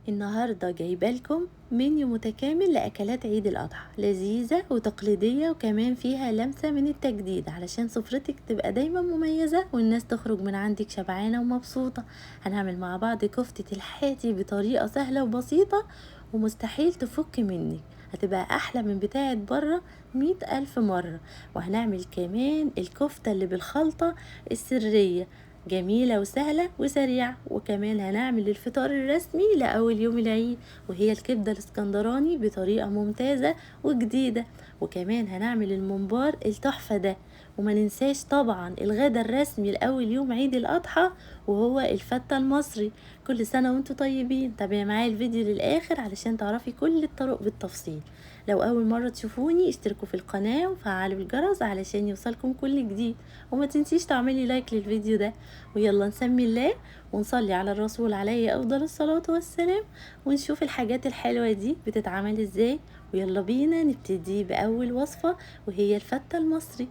النهاردة جايبة لكم منيو متكامل لأكلات عيد الأضحى، لذيذة وتقليدية وكمان فيها لمسة من التجديد علشان سفرتك تبقى دايما مميزة والناس تخرج من عندك شبعانة ومبسوطة. هنعمل مع بعض كفتة الحاتي بطريقة سهلة وبسيطة ومستحيل تفك منك، هتبقى أحلى من بتاعة برة 100,000 مرة. وهنعمل كمان الكفتة اللي بالخلطة السرية، جميلة وسهلة وسريعة. وكمان هنعمل الفطار الرسمي لأول يوم العيد، وهي الكبدة الاسكندراني بطريقة ممتازة وجديدة. وكمان هنعمل الممبار التحفة ده. وما ننساش طبعا الغدا الرسمي لأول يوم عيد الأضحى، وهو الفتة المصري. كل سنة وانتوا طيبين. تابعي معايا الفيديو للآخر علشان تعرفي كل الطرق بالتفصيل. لو أول مرة تشوفوني اشتركوا في القناة وفعلوا الجرس علشان يوصلكم كل جديد. وما تنسيش تعملي لايك للفيديو ده. ويلا نسمي الله ونصلي على الرسول عليه أفضل الصلاة والسلام، ونشوف الحاجات الحلوة دي بتتعمل ازاي. ويلا بينا نبتدي بأول وصفة، وهي الفتة المصري.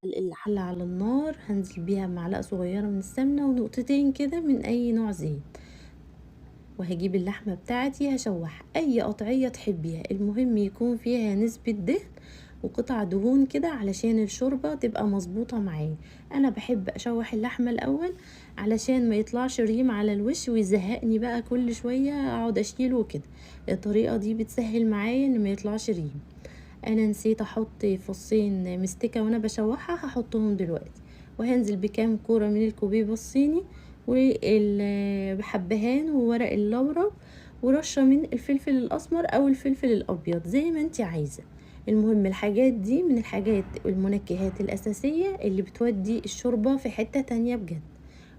الحلة على النار، هنزل بيها معلقة صغيرة من السمنة ونقطتين كده من أي نوع زيت. وهجيب اللحمة بتاعتي هشوح أي قطعية تحبيها، المهم يكون فيها نسبة دهن وقطع دهون كده علشان الشوربة تبقى مظبوطة معايا. انا بحب اشوح اللحمة الاول علشان ما يطلعش ريم على الوش ويزهقني بقى كل شوية اقعد اشيله وكده. الطريقة دي بتسهل معايا ان ما يطلعش ريم. انا نسيت احط فصين مستكة وانا بشوحها، هحطهم دلوقتي. وهنزل بكام كورة من الكوبيبة الصيني والحبهان وورق اللورا ورشة من الفلفل الاسمر او الفلفل الابيض زي ما انت عايزة. المهم الحاجات دي من الحاجات المنكهات الاساسية اللي بتودي الشوربة في حتة تانية بجد.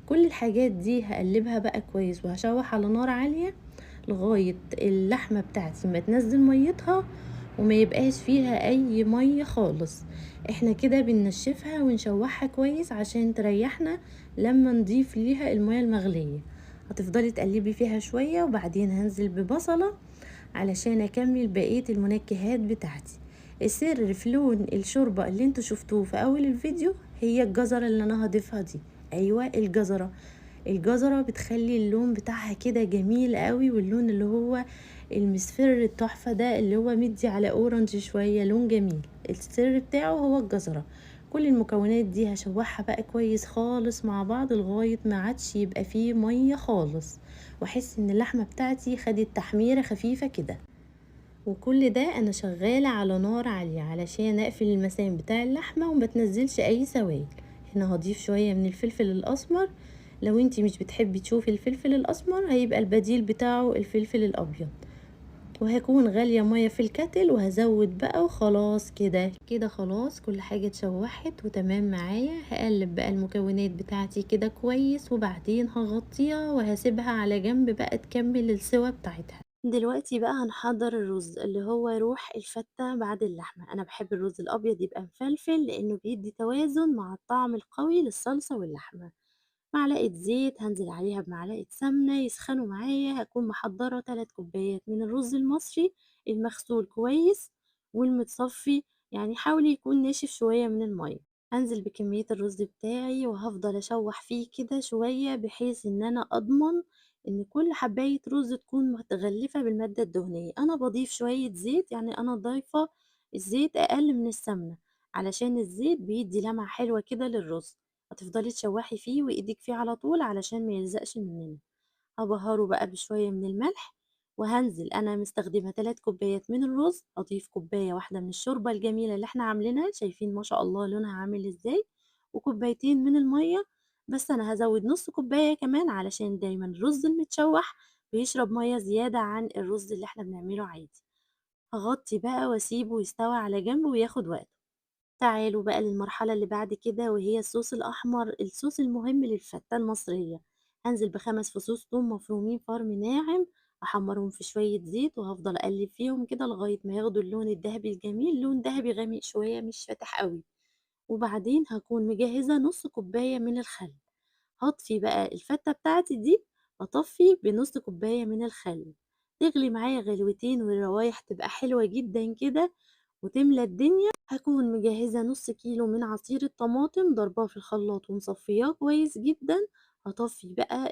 كل الحاجات دي هقلبها بقى كويس وهشوح على نار عالية لغاية اللحمة بتاعتي ما تنزل ميتها وما يبقاش فيها اي مية خالص. احنا كده بننشفها ونشوحها كويس عشان تريحنا لما نضيف ليها المية المغلية. هتفضلي تقلبي فيها شوية وبعدين هنزل ببصلة علشان اكمل بقية المنكهات بتاعتي. السر في لون الشوربة اللي انتوا شفتوه في اول الفيديو هي الجزرة اللي انا هضيفها دي. ايوه الجزرة بتخلي اللون بتاعها كده جميل قوي، واللون اللي هو المصفر التحفة ده اللي هو مدي على اورنج شوية، لون جميل. السر بتاعه هو الجزرة. كل المكونات دي هشوحها بقى كويس خالص مع بعض لغاية ما عادش يبقى فيه مية خالص، واحس ان اللحمة بتاعتي خدت تحميرة خفيفة كده. وكل ده انا شغالة على نار عالية علشان اقفل المسام بتاع اللحمة وما تنزلش اي سوائل. هنا هضيف شوية من الفلفل الاسمر. لو انتي مش بتحبي تشوفي الفلفل الاسمر هيبقى البديل بتاعه الفلفل الابيض. وهكون غالية مية في الكتل وهزود بقى وخلاص كده كده خلاص كل حاجة اتشوحت وتمام معايا. هقلب بقى المكونات بتاعتي كده كويس وبعدين هغطيها وهسيبها على جنب بقى تكمل السوا بتاعتها. دلوقتي بقى هنحضر الرز اللي هو روح الفتة بعد اللحمة. انا بحب الرز الابيض يبقى مفلفل لانه بيدي توازن مع الطعم القوي للصلصة واللحمة. معلقة زيت هنزل عليها بمعلقة سمنة يسخنوا معايا. هكون محضرة 3 كوبايات من الرز المصري المغسول كويس والمتصفي، يعني حاولي يكون ناشف شوية من المية. هنزل بكمية الرز بتاعي وهفضل اشوح فيه كده شوية بحيث ان انا اضمن ان كل حباية رز تكون متغلفة بالمادة الدهنية. انا بضيف شوية زيت، يعني انا ضايفة الزيت اقل من السمنة علشان الزيت بيدي لمعة حلوة كده للرز. هتفضلي تشوحي فيه وايدك فيه على طول علشان ما يلزقش مننا. هبهره بقى بشوية من الملح. وهنزل انا مستخدمة 3 كوبايات من الرز، اضيف كوباية واحدة من الشوربة الجميلة اللي احنا عاملينها، شايفين ما شاء الله لونها عامل ازاي، وكوبايتين من المية. بس انا هزود نص كوباية كمان علشان دايما الرز المتشوح بيشرب مية زيادة عن الرز اللي احنا بنعمله عادي. هغطي بقى واسيبه يستوي على جنب وياخد وقت. تعالوا بقى للمرحلة اللي بعد كده وهي الصوص الأحمر، الصوص المهم للفتة المصرية. هنزل ب5 فصوص ثوم مفرومين فرم ناعم، أحمرهم في شوية زيت وهفضل أقلب فيهم كده لغاية ما ياخدوا اللون الذهبي الجميل، لون ذهبي غامق شوية مش فاتح قوي. وبعدين هكون مجهزة نص كوباية من الخل. هاطفي بقى الفتة بتاعتي دي، هاطفي بنص كوباية من الخل. تغلي معايا غلوتين والروايح تبقى حلوة جدا كده وتملى الدنيا. هكون مجهزة نص كيلو من عصير الطماطم ضرباه في الخلاط ومصفياه كويس جدا. هطفي بقى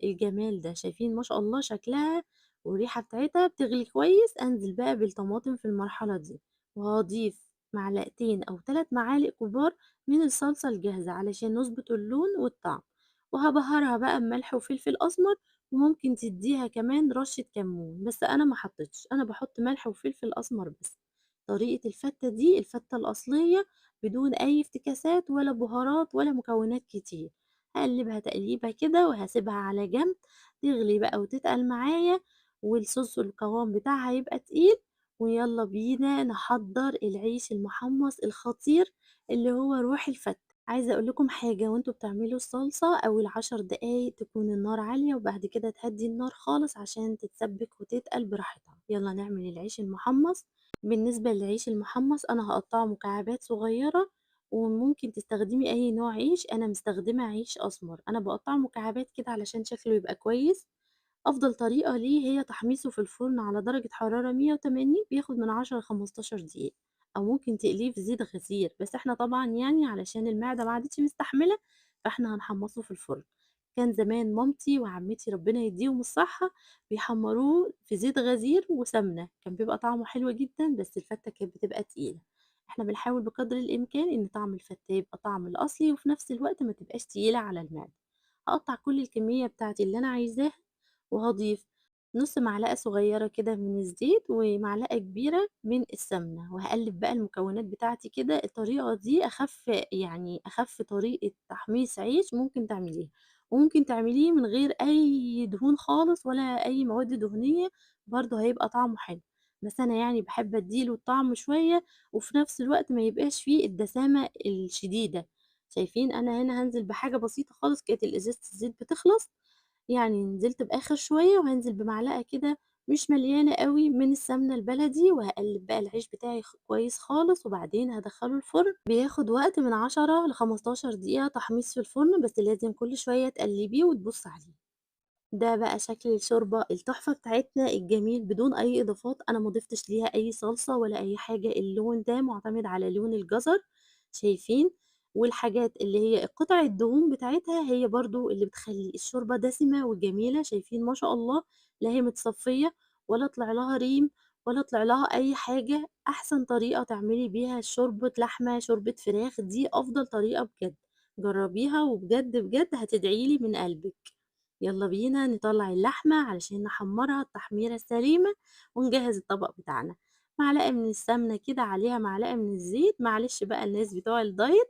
الجمال ده، شايفين ما شاء الله شكلها والريحة بتاعتها بتغلي كويس، أنزل بقى بالطماطم في المرحلة دي، وهاضيف معلقتين أو 3 معالق كبار من الصلصة الجاهزة علشان نضبط اللون والطعم، وهابهرها بقى بملح وفلفل أسمر، وممكن تديها كمان رشة كمون، بس أنا ما حطيتش، أنا باحط ملح وفلفل أسمر بس. طريقة الفتة دي الفتة الأصلية بدون أي افتكاسات ولا بهارات ولا مكونات كتير. هاقلّبها تقليبة كده وهاسيبها على جنب تغلي بقى وتتقل معايا، والصوص القوام بتاعها يبقى تقيل، ويالّا بينا نحضّر العيش المحمص الخطير اللي هو روح الفتة. عايزة أقول لكم حاجة، وأنتم بتعملوا الصلصة أول 10 دقايق تكون النار عالية، وبعد كده تهدّي النار خالص عشان تتسبِّك وتتقل براحتها. يالّا نعمل العيش المحمص. بالنسبة للعيش المحمص أنا هاقطّعه مكعبات صغيّرة، وممكن تستخدمي أي نوع عيش، أنا مستخدمة عيش أسمر، أنا باقطّعه مكعبات كده علشان شكله يبقى كويس. أفضل طريقة ليه هي تحميصه في الفرن على درجة حرارة 180، بياخد من 10 ل15 دقيقة، أو ممكن تقليه في زيت غزير، بس إحنا طبعًا يعني علشان المعدة ما عادتش مستحملة، فإحنا هنحمّصه في الفرن. كان زمان مامتي وعمتي ربنا يديهم الصحة بيحمّروه في زيت غزير وسمنة، كان بيبقى طعمه حلو جدًا، بس الفتة كانت بتبقى تقيلة. إحنا بنحاول بقدر الإمكان إن طعم الفتة يبقى طعم الأصلي، وفي نفس الوقت ما تبقاش تقيلة على المعدة. هاقطّع كل الكمية بتاعتي اللي أنا عايزاها، وهاضيف نُص معلقة صغيرة كده من الزيت، ومعلقة كبيرة من السمنة، وهاقلّب بقى المكونات بتاعتي كده. الطريقة دي أخف طريقة تحميص عيش ممكن تعمليها، وممكن تعمليه من غير أي دهون خالص ولا أي مواد دهنية، برضه هيبقى طعمه حلو. بس أنا يعني باحب أدّي له الطعم شوية، وفي نفس الوقت ما يبقاش فيه الدسامة الشديدة. شايفين أنا هنا هانزل بحاجة بسيطة خالص، كانت إزازة الزيت بتخلص، يعني نزلت بآخر شوية، وهانزل بمعلقة كده مش مليانة أوي من السمنة البلدي، وهاقلّب بقى العيش بتاعي كويس خالص، وبعدين هادخّله الفرن. بياخد وقت من 10 ل15 دقيقة تحميص في الفرن، بس لازم كل شوية تقلّبيه وتبُصّي عليه. ده بقى شكل الشوربة التحفة بتاعتنا الجميل بدون أي إضافات، أنا ما ضفتش ليها أي صلصة ولا أي حاجة، اللون ده مُعتمد على لون الجزر، شايفين؟ والحاجات اللي هي قطع الدهون بتاعتها هي برضه اللي بتخلّي الشوربة دسمة وجميلة، شايفين ما شاء الله، لا هي متصفية ولا طلع لها ريم ولا طلع لها أي حاجة. أحسن طريقة تعملي بيها شوربة لحمة، شوربة فراخ، دي أفضل طريقة بجد، جرّبيها وبجد، بجد هتدعي لي من قلبِك. يلا بينا نطلّع اللحمة علشان نحمّرها التحميرة السليمة، ونجهّز الطبق بتاعنا. معلقة من السمنة كده عليها معلقة من الزيت، معلش بقى الناس بتوع الدايت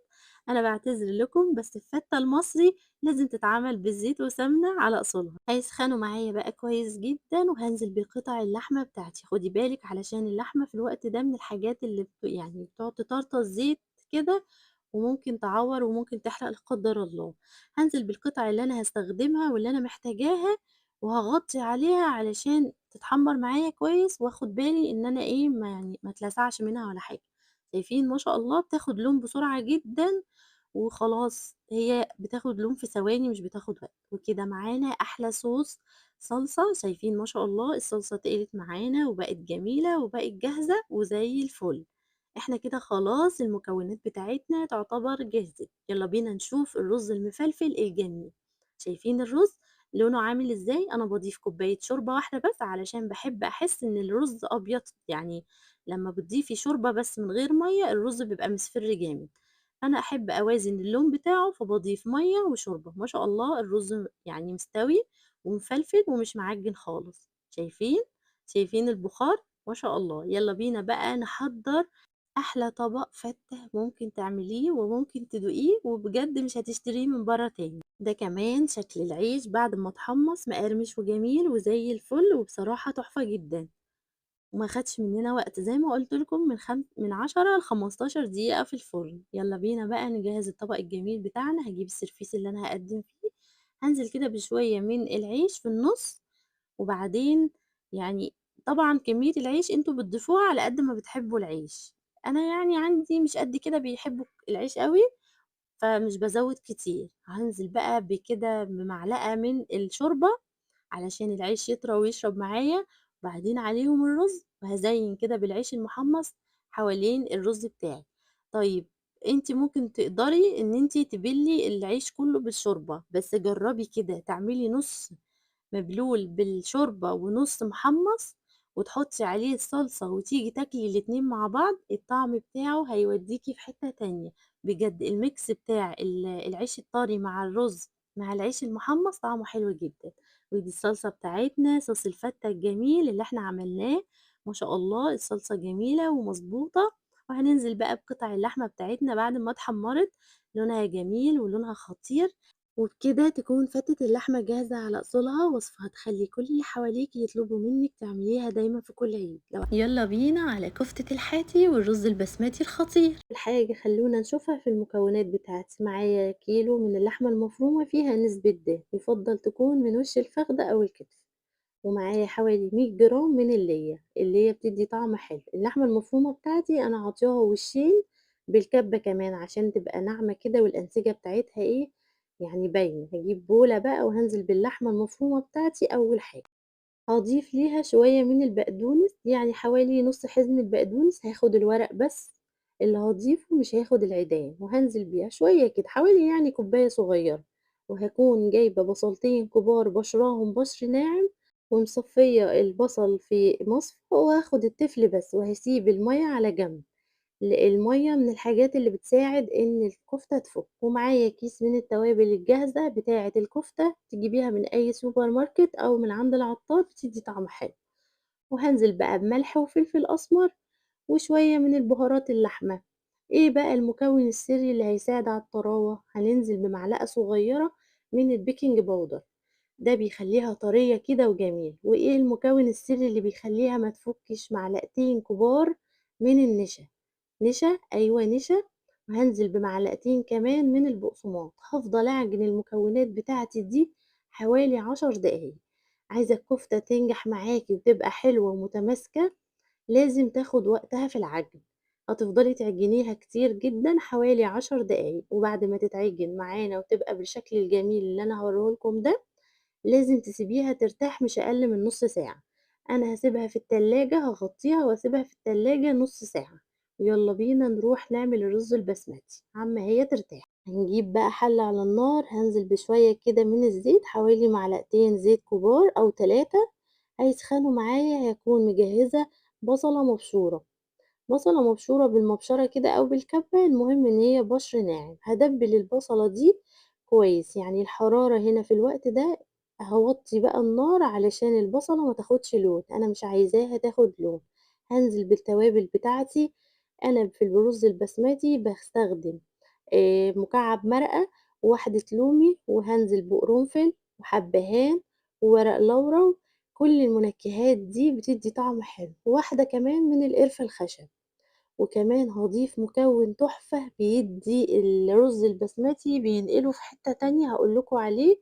أنا باعتذر لكم، بس الفتة المصري لازم تتعمل بزيت وسمنة على أصولها. هيسخنوا معايا بقى كويس جدًا، وهانزل بقطع اللحمة بتاعتي، خدي بالِك علشان اللحمة في الوقت ده من الحاجات اللي يعني بتقعد تطرطش زيت كده، وممكن تعوّر وممكن تحرق لا قدّر الله. هانزل بالقطع اللي أنا هاستخدمها واللي أنا محتاجاها، وهاغطّي عليها علشان تتحمّر معايا كويس، وآخُد بالي إن أنا إيه، ما اتلسعش منها ولا حاجة. شايفين ما شاء الله بتاخد لون بسرعة جدًا، وخلاص هي بتاخد لون في ثواني مش بتاخد وقت، وكده معانا أحلى صوص صلصة. شايفين ما شاء الله الصلصة تقلت معانا وبقت جميلة وبقت جاهزة وزي الفل. إحنا كده خلاص المكونات بتاعتنا تعتبر جهزت، يلا بينا نشوف الرز المفلفل الجميل. شايفين الرز لونه عامل إزاي؟ أنا باضيف كوباية شوربة واحدة بس علشان باحب أحس إن الرز أبيض، يعني لمّا بتضيفي شوربة بس من غير مَيّة الرز بيبقى مصفر جامد، أنا أحب أوازن اللون بتاعه فباضيف مَيّة وشوربة. ما شاء الله الرز يعني مستوي ومفلفل ومش معجن خالص، شايفين؟ شايفين البخار؟ ما شاء الله. يلا بينا بقى نحضّر أحلى طبق فتة ممكن تعمليه وممكن تدوقيه وبجد مش هتشتريه من برّه تاني. ده كمان شكل العيش بعد ما اتحمّص مقرمش وجميل وزي الفل، وبصراحة تحفة جدًا، وما خدش مننا وقت زي ما قُلت لكم من 10 ل15 دقيقة في الفرن. يالّا بينا بقى نجهّز الطبق الجميل بتاعنا، هاجيب السرفيس اللي أنا هاقدّم فيه، هانزل كده بشوية من العيش في النُص، وبعدين يعني طبعًا كمية العيش أنتم بتضيفوها على قد ما بتحبوا العيش، أنا يعني عندي مش قد كده بيحبوا العيش أوي، فمش بازوّد كتير. هانزل بقى بكده بمعلقة من الشوربة علشان العيش يطرى ويشرب معايا، وبعدين عليهم الرز، وهازيّن كده بالعيش المحمّص حوالين الرز بتاعي. طيب أنتِ ممكن تقدري إن أنتِ تبلّي العيش كلّه بالشوربة، بس جرّبي كده تعملي نُص مبلول بالشوربة ونُص محمّص، وتحطّي عليه الصلصة وتيجي تاكلي الاتنين مع بعض، الطعم بتاعه هيوديكِ في حتّة تانية، بجد الميكس بتاع العيش الطري مع الرز مع العيش المحمّص طعمه حلو جدًا. ودي الصلصة بتاعتنا، صوص الفتة الجميل اللي إحنا عملناه، ما شاء الله الصلصة جميلة ومضبوطة، وهننزل بقى بقطع اللحمة بتاعتنا بعد ما اتحمّرت، لونها جميل ولونها خطير. وبكده تكون فتة اللحمة جاهزة على أصولها، وصفة هتخلي كل اللي حواليك يطلبوا منك تعمليها دايما في كل عيد. يلا بينا على كفتة الحاتي والرز البسمتي الخطير. الحاجة خلونا نشوفها في المكونات بتاعتي. معايا كيلو من اللحمة المفرومة فيها نسبة دهن، يفضل تكون من وش الفخدة أو الكتف. ومعايا حوالي 100 جرام من اللي هي بتدي طعم حلو. اللحمة المفرومة بتاعتي أنا عطياها وشين بالكبة كمان عشان تبقى ناعمة كده والأنسجة بتاعتها ايه يعني باينة. هجيب بولة بقى وهنزل باللحمة المفرومة بتاعتي أول حاجة. هاضيف ليها شوية من البقدونس، يعني حوالي نص حزمة بقدونس، هاخد الورق بس اللي هاضيفه مش هاخد العيدان، وهنزل بيها شوية كده حوالي يعني كوباية صغيرة. وهكون جايبة بصلتين كبار بشراهم بشر ناعم، ومصفية البصل في مصفى، وهاخد التفل بس وهسيب المية على جنب. المَيّة من الحاجات اللي بتساعد إن الكفتة تفُك. ومعايا كيس من التوابل الجاهزة بتاعة الكفتة، تجيبيها من أي سوبر ماركت أو من عند العطار، بتدّي طعم حلو. وهانزل بقى بملح وفلفل أسمر وشوية من البهارات اللحمة. إيه بقى المكون السري اللي هيساعد على الطراوة؟ هننزل بمعلقة صغيرة من البيكنج باودر، ده بيخلّيها طرية كده وجميل. وإيه المكون السري اللي بيخلّيها ما تفُكِّش؟ معلقتين كبار من النشا. نشا، أيوه نشا. وهانزل بمعلقتين كمان من البقسماط. هافضل أعجن المكونات بتاعتي دي حوالي 10 دقايق. عايزة الكفتة تنجح معاكِ وتبقى حلوة ومتماسكة، لازم تاخد وقتها في العجن. هتفضلي تعجنيها كتير جدًا حوالي 10 دقايق، وبعد ما تتعجن معانا وتبقى بالشكل الجميل اللي أنا هاوريه لكم ده، لازم تسيبيها ترتاح مش أقل من نُص ساعة. أنا هاسيبها في التلاجة، هاغطّيها وأسيبها في التلاجة نُص ساعة. ويالّا بينا نروح نعمل الرز البسمتي عما هي ترتاح. هنجيب بقى حلة على النار، هانزل بشوية كده من الزيت، حوالي معلقتين زيت كبار أو 3، هيسخنوا معايا. هاكون مجهزة بصلة مبشورة، بصلة مبشورة بالمبشرة كده أو بالكبة، المهم إن هي بشر ناعم. هادبّل البصلة دي كويس، يعني الحرارة هنا في الوقت ده هاوطّي بقى النار علشان البصلة ما تاخدش لون، أنا مش عايزاها تاخد لون. هانزل بالتوابل بتاعتي. أنا في الرز البسمتي باستخدم مكعب مرقة وواحدة لومي، وهانزل بقرنفل وحبهان وورق لورا. كل المنكهات دي بتدّي طعم حلو، وواحدة كمان من القرفة الخشب. وكمان هاضيف مكون تحفة بيدّي الرز البسمتي بينقله في حتّة تانية هاقول لكم عليه.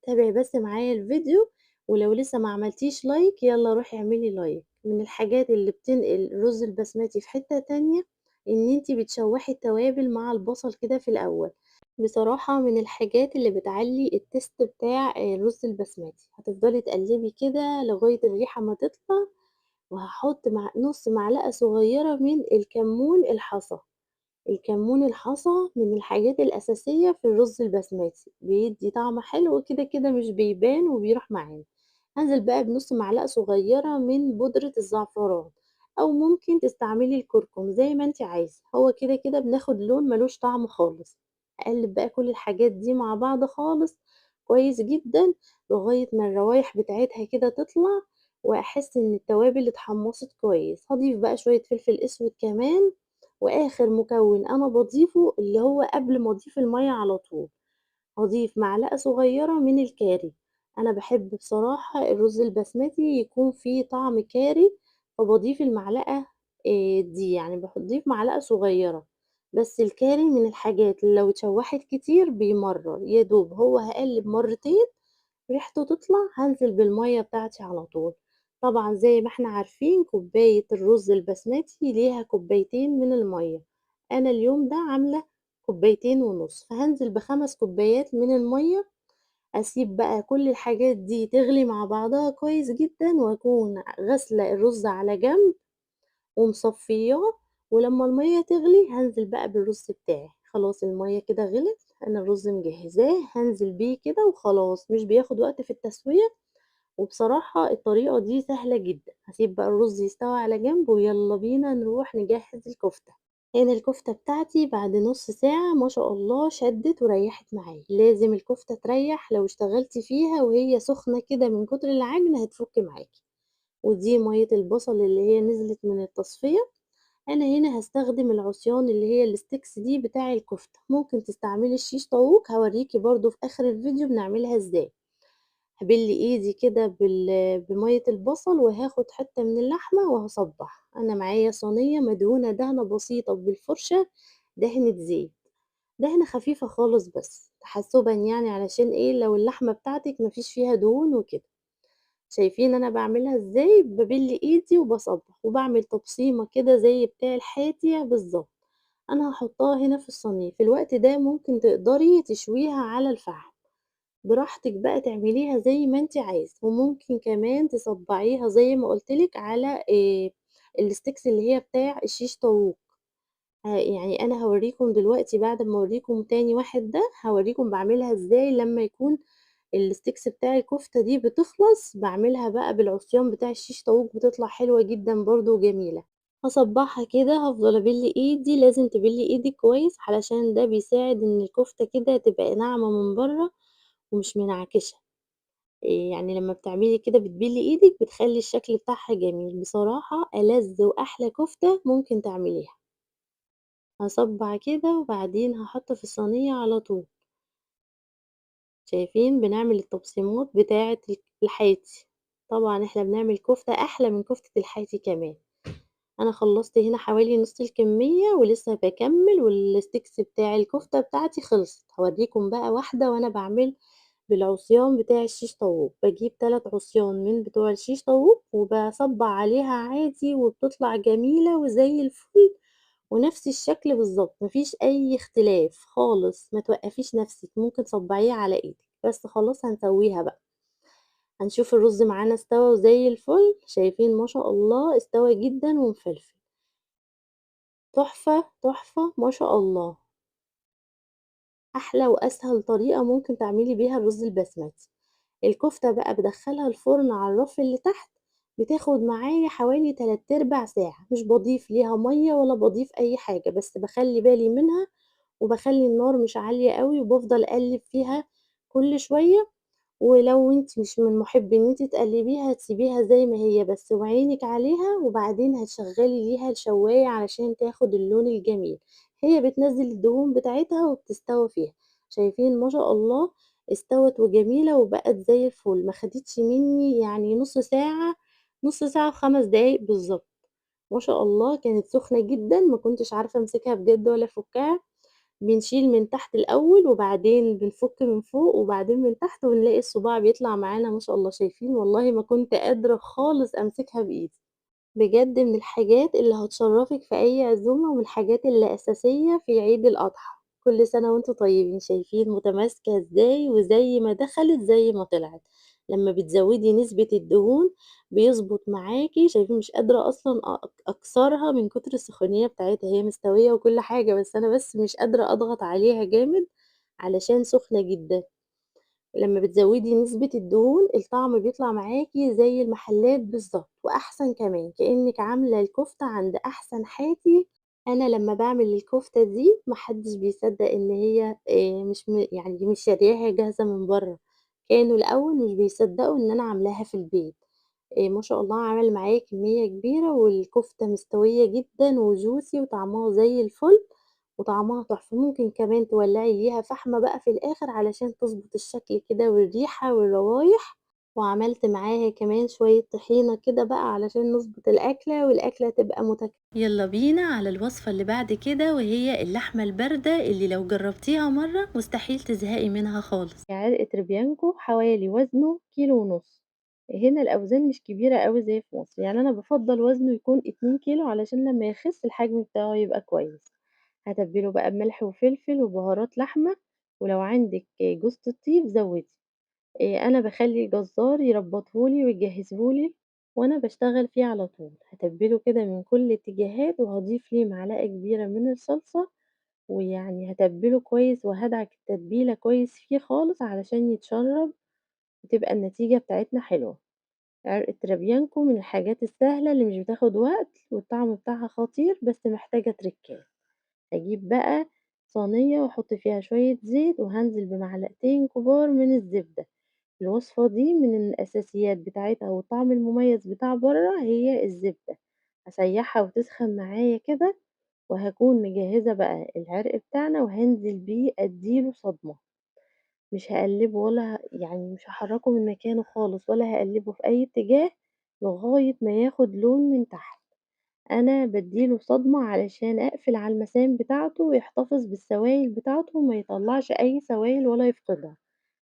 تابعي بس معايا الفيديو، ولو لسه ما عملتيش لايك يالّا روحي اعملي لايك. من الحاجات اللي بتنقل الرز البسمتي في حتّة تانية إن أنتِ بتشوّحي التوابل مع البصل كده في الأول، بصراحة من الحاجات اللي بتعلّي التيست بتاع الرز البسمتي. هتفضلي تقلّبي كده لغاية الريحة ما تطلع، وهاحط نُص معلقة صغيرة من الكمون الحصى. الكمون الحصى من الحاجات الأساسية في الرز البسمتي، بيدّي طعم حلو كده مش بيبان وبيروح معانا. هانزل بقى بنُص معلقة صغيرة من بودرة الزعفران، أو ممكن تستعملي الكركم زي ما أنتِ عايزة، هو كده بناخد لون ما لوش طعم خالص. هاقلّب بقى كل الحاجات دي مع بعض خالص كويس جدًا، لغاية ما الروايح بتاعتها كده تطلع، وأحس إن التوابل اتحمّصت كويس. هاضيف بقى شوية فلفل أسود كمان. وآخر مكون أنا باضيفه اللي هو قبل ما أضيف المَيّة على طول، هاضيف معلقة صغيرة من الكاري. أنا باحب بصراحة الرز البسمتي يكون فيه طعم كاري، فباضيف المعلقة دي، يعني باضيف معلقة صغيرة. بس الكاري من الحاجات اللي لو اتشوحت كتير بيمرّر، يا دوب هو هاقلّب مرتين ريحته تطلع هانزل بالمَيّة بتاعتي على طول. طبعًا زي ما إحنا عارفين كوباية الرز البسمتي ليها كوبايتين من المَيّة، أنا اليوم ده عاملة كوبايتين ونُص، فهانزل ب5 كوبايات من المَيّة. أسيب بقى كل الحاجات دي تغلي مع بعضها كويس جدًا، وأكون غاسلة الرز على جنب ومصفياه. ولمّا المَيّة تغلي هانزل بقى بالرز بتاعي. خلاص المَيّة كده غلت، أنا الرز مجهزاه هانزل بيه كده وخلاص، مش بياخد وقت في التسوية. وبصراحة الطريقة دي سهلة جدًا، هاسيب بقى الرز يستوي على جنب ويالّا بينا نروح نجهّز الكفتة. هنا الكفتة بتاعتي بعد نُص ساعة ما شاء الله شدِّت وريّحت معايا، لازم الكفتة تريّح لو اشتغلتِ فيها وهي سخنة كده من كتر العجن هتفُك معاكِ. ودي مَيّة البصل اللي هي نزلت من التصفية، أنا هنا هاستخدم العصيان اللي هي الsticks دي بتاع الكفتة، ممكن تستعملي الشيش طاووق هاوريكِ برضه في آخر الفيديو بنعملها إزاي. هابِل إيدي كده بمَيّة البصل وهاخد حتّة من اللحمة وهاصبّعها، أنا معايا صينية مدهونة دهنة بسيطة بالفرشة دهنة زيت، دهنة خفيفة خالص بس تحسُّبًا يعني علشان إيه، لو اللحمة بتاعتِك ما فيش فيها دهون وكده. شايفين أنا باعملها إزاي، بابِل إيدي وباصبّع وباعمل تبصيمة كده زي بتاع الحاتية بالضبط، أنا هاحطها هنا في الصينية، في الوقت ده ممكن تقدري تشويها على الفحم، براحتك بقى تعمليها زي ما أنتِ عايزة، وممكن كمان تصبّعيها زي ما قُلت لِك على الsticks اللي هي بتاع الشيش طاووق، يعني أنا هاورّيكم دلوقتي بعد ما أورّيكم تاني واحد ده، هاورّيكم باعملها إزاي لمّا يكون الsticks بتاع الكفتة دي بتخلص، باعملها بقى بالعصيان بتاع الشيش طاووق بتطلع حلوة جدًا برضه وجميلة. هاصبّعها كده، هافضل أبِل إيدي، لازم تبِلّي إيدِك كويس علشان ده بيساعد إن الكفتة كده تبقى ناعمة من برّه ومش منعكشة، يعني لمّا بتعملي كده بتبِلّي إيدِك بتخلّي الشكل بتاعها جميل، بصراحة ألذ وأحلى كفتة ممكن تعمليها. هاصبّع كده وبعدين هاحط في الصينية على طول. شايفين بنعمل التبصيمات بتاعة الحاتي، طبعًا إحنا بنعمل كفتة أحلى من كفتة الحاتي كمان، أنا خلّصت هنا حوالي نُص الكمية ولسه باكمّل والsticks بتاع الكفتة بتاعتي خلصت، هاورّيكم بقى واحدة وأنا باعمل بالعصيان بتاع الشيش طاووق، باجيب 3 عصيان من بتوع الشيش طاووق وباصبّع عليها عادي وبتطلع جميلة وزي الفل ونفس الشكل بالضبط، ما فيش أي اختلاف خالص، ما توقّفيش نفسِك، ممكن تصبّعيها على إيدِك، بس خلاص هنسوّيها بقى، هنشوف الرز معانا استوى وزي الفل، شايفين ما شاء الله استوى جدًا ومفلفل، تحفة، تحفة ما شاء الله، أحلى وأسهل طريقة ممكن تعملي بيها الرز البسمتي. الكفتة بقى بادخّلها الفرن على الرف اللي تحت، بتاخد معايا حوالي 3/4 ساعة، مش باضيف ليها مَيّة ولا باضيف أي حاجة، بس باخلّي بالي منها وباخلّي النار مش عالية أوي وبافضل أقلّب فيها كل شوية، ولو أنتِ مش من مُحبّي إن أنتِ تقلّبيها تسيبيها زي ما هي بس وعينِك عليها وبعدين هتشغّلي ليها الشواية علشان تاخد اللون الجميل، هي بتنزّل الدهون بتاعتها وبتستوي فيها، شايفين ما شاء الله استوت وجميلة وبقت زي الفل، ما خدتش منّي يعني نُص ساعة، نُص ساعة و5 دقايق بالضبط، ما شاء الله كانت سخنة جدًا ما كنتش عارفة أمسكها بجد ولا أفُكّها. بنشيل من تحت الأول وبعدين بنفُك من فوق وبعدين من تحت ونلاقي الصباع بيطلع معانا ما شاء الله، شايفين والله ما كنت قادرة خالص أمسكها بإيدي. بجد من الحاجات اللي هتشرّفِك في أي عزومة والحاجات اللي أساسية في عيد الأضحى. كل سنة وأنتم طيبين، شايفين متماسكة إزاي وزي ما دخلت زي ما طلعت. لمّا بتزوّدي نسبة الدهون بيضبط معاكِ، شايفين مش قادرة أصلًا أكسرها من كتر السخونية بتاعتها، هي مستوية وكل حاجة، بس أنا مش قادرة أضغط عليها جامد علشان سخنة جدًا. لمّا بتزوّدي نسبة الدهون الطعم بيطلع معاكِ زي المحلات بالضبط وأحسن كمان، كإنِّك عاملة الكفتة عند أحسن حاتي. أنا لمّا باعمل الكفتة دي ما حدش بيصدّق إن هي مش يعني مش شارياها جاهزة من برّه، كانوا الأول مش بيصدّقوا إن أنا عاملاها في البيت، ما شاء الله عمل معايا كمية كبيرة والكفتة مستوية جدًا وjuicy وطعمها زي الفل. وطعمها تحفة، ممكن كمان تولّعي ليها فحمة بقى في الآخر علشان تضبط الشكل كده والريحة والروايح، وعملت معاها كمان شوية طحينة كده بقى علشان نضبط الأكلة والأكلة تبقى يلا بينا على الوصفة اللي بعد كده وهي اللحمة الباردة اللي لو جربتيها مرة مستحيل تزهقي منها خالص. علقة ريبيانكو حوالي وزنه كيلو ونص، هنا الأوزان مش كبيرة أوي زي في مصر، يعني أنا بافضّل وزنه يكون 2 كيلو علشان لمّا يخس الحجم بتاعه يبقى كويس. هاتبّله بقى بملح وفلفل وبهارات لحمة، ولو عندِك جوزة الطيب زوّدي، أنا باخلّي الجزار يربّطه لي ويجهّزه لي وأنا باشتغل فيه على طول، هاتبّله كده من كل الاتجاهات وهاضيف ليه معلقة كبيرة من الصلصة، ويعني هاتبّله كويس وهادعك التتبيلة كويس فيه خالص علشان يتشرّب وتبقى النتيجة بتاعتنا حلوة. عرق ترابيانكو من الحاجات السهلة اللي مش بتاخد وقت والطعم بتاعها خطير، بس محتاجة تركات. هاجيب بقى صينية واحط فيها شوية زيت وهانزل بمعلقتين كبار من الزبدة. الوصفة دي من الأساسيات بتاعتها والطعم المميز بتاع برّه هي الزبدة. هاسيّحها وتسخن معايا كده، وهاكون مجهزة بقى العرق بتاعنا وهانزل بيه أدّي له صدمة. مش هاقلّبه ولا يعني مش هاحرّكه من مكانه خالص ولا هاقلّبه في أي اتجاه لغاية ما ياخد لون من تحت. أنا بادّي له صدمة علشان أقفل على المسام بتاعته ويحتفظ بالسوايل بتاعته وما يطلّعش أي سوايل ولا يفقدها.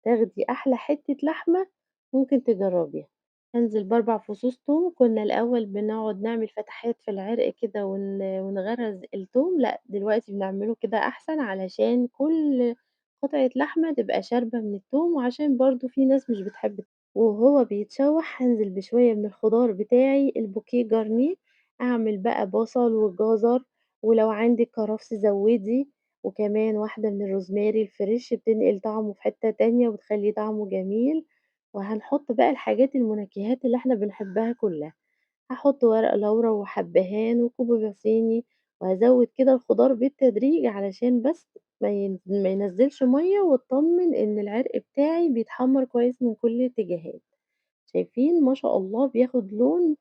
تاخدي أحلى حتة لحمة ممكن تجربيها. هانزل ب4 فصوص توم. كنا الأول بنقعد نعمل فتحات في العرق كده ونغرز التوم، لأ دلوقتي بنعمله كده أحسن علشان كل قطعة لحمة تبقى شاربة من التوم، وعشان برضه في ناس مش بتحب. وهو بيتشوح هانزل بشوية من الخضار بتاعي البوكيه جارنيه. أعمل بقى بصل وجزر، ولو عندِك كرفس زوّدي، وكمان واحدة من الروزماري الفريش بتنقل طعمه في حتة تانية وتخلّي طعمه جميل. وهنحط بقى الحاجات المنكهات اللي إحنا بنحبها كلها. هاحط ورق لورا وحبهان وكوبيبة صيني، وهازوّد كده الخضار بالتدريج علشان بس ما ينزّلش مَيّة واتطمن إن العرق بتاعي بيتحمّر كويس من كل الاتجاهات. شايفين ما شاء الله بياخد لون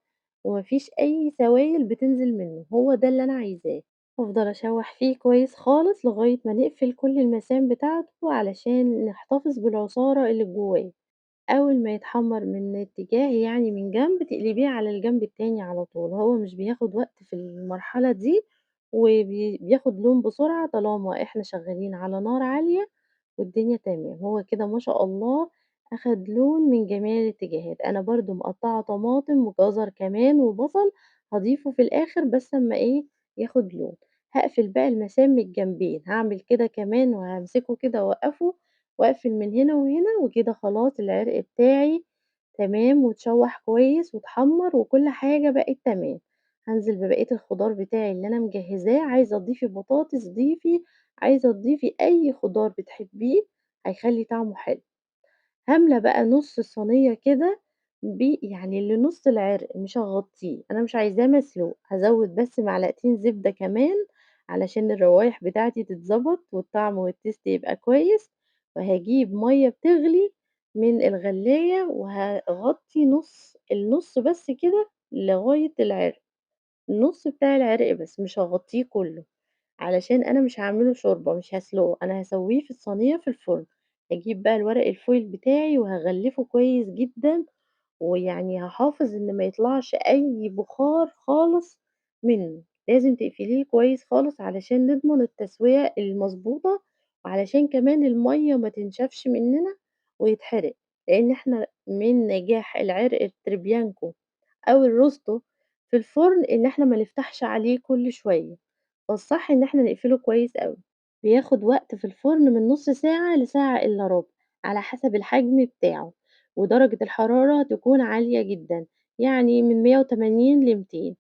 وما فيش أي سوايل بتنزل منه، هو ده اللي أنا عايزاه. وأفضل أشوّح فيه كويس خالص لغاية ما نقفل كل المسام بتاعته علشان نحتفظ بالعصارة اللي جواه. أول ما يتحمّر من اتجاه يعني من جنب تقلبيه على الجنب التاني على طول، هو مش بياخد وقت في المرحلة دي بياخد لون بسرعة طالما إحنا شغالين على نار عالية والدنيا تمام. هو كده ما شاء الله أخد لون من جميع الاتجاهات. أنا برضه مقطّعة طماطم وجزر كمان وبصل هاضيفه في الآخر بس أمّا إيه، ياخد لون. هاقفل بقى المسام من الجنبين، هاعمل كده كمان وهامسكه كده أوقّفه وأقفل من هنا وهنا، وكده خلاص العرق بتاعي تمام واتشوّح كويس واتحمّر وكل حاجة بقت تمام. هانزل ببقية الخضار بتاعي اللي أنا مجهّزاه، عايزة تضيفي بطاطس ضيفي، عايزة تضيفي أي خضار بتحبيه هيخلّي طعمه حلو. هاملة بقى نُص الصينية كده يعني لنُص العرق مش هاغطّيه، أنا مش عايزاه مسلوق، هازوّد بس معلقتين زبدة كمان علشان الروايح بتاعتي تتضبط والطعم والtaste يبقى كويس. وهاجيب مَيّة بتغلي من الغلاية وهاغطّي النُص بس كده لغاية العرق، النُص بتاع العرق بس مش هاغطّيه كلّه. علشان أنا مش هاعمله شوربة، مش هاسلقه، أنا هاسويه في الصينية في الفرن. هاجيب بقى الورق الفويل بتاعي وهاغلفه كويس جدًا، ويعني هاحافظ إن ما يطلعش أي بخار خالص منه. لازم تقفليه كويس خالص علشان نضمن التسوية المضبوطة، وعلشان كمان المَيّة ما تنشفش مننا ويتحرق. لإن إحنا من نجاح العرق التريبيانكو أو الروستو في الفرن إن إحنا ما نفتحش عليه كل شوية، فالصح إن إحنا نقفله كويس أوي. بياخد وقت في الفرن من نُص ساعة لساعة إلا ربع على حسب الحجم بتاعه، ودرجة الحرارة تكون عالية جدًا، يعني من 180 ل200.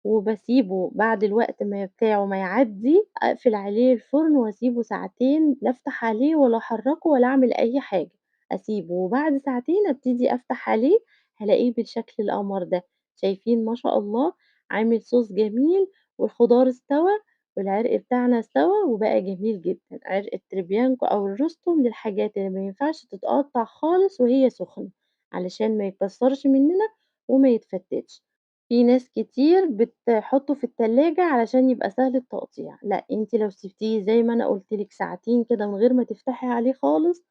وباسيبه بعد الوقت بتاعه ما يعدّي، أقفل عليه الفرن واسيبه ساعتين، لا أفتح عليه ولا أحرّكه ولا أعمل أي حاجة. أسيبه وبعد ساعتين أبتدي أفتح عليه هالاقيه بالشكل القمر ده. شايفين ما شاء الله عامل صوص جميل والخضار استوى والعرق بتاعنا استوى وبقى جميل جدًا. عرق التريبيانكو أو الروستو من الحاجات اللي ما ينفعش تتقطّع خالص وهي سخنة، علشان ما يتكسّرش مننا وما يتفتتش. في ناس كتير بتحطه في التلاجة علشان يبقى سهل التقطيع، لأ أنتِ لو سِبتيه زي ما أنا قُلت لِك ساعتين كده من غير ما تفتحي عليه خالص،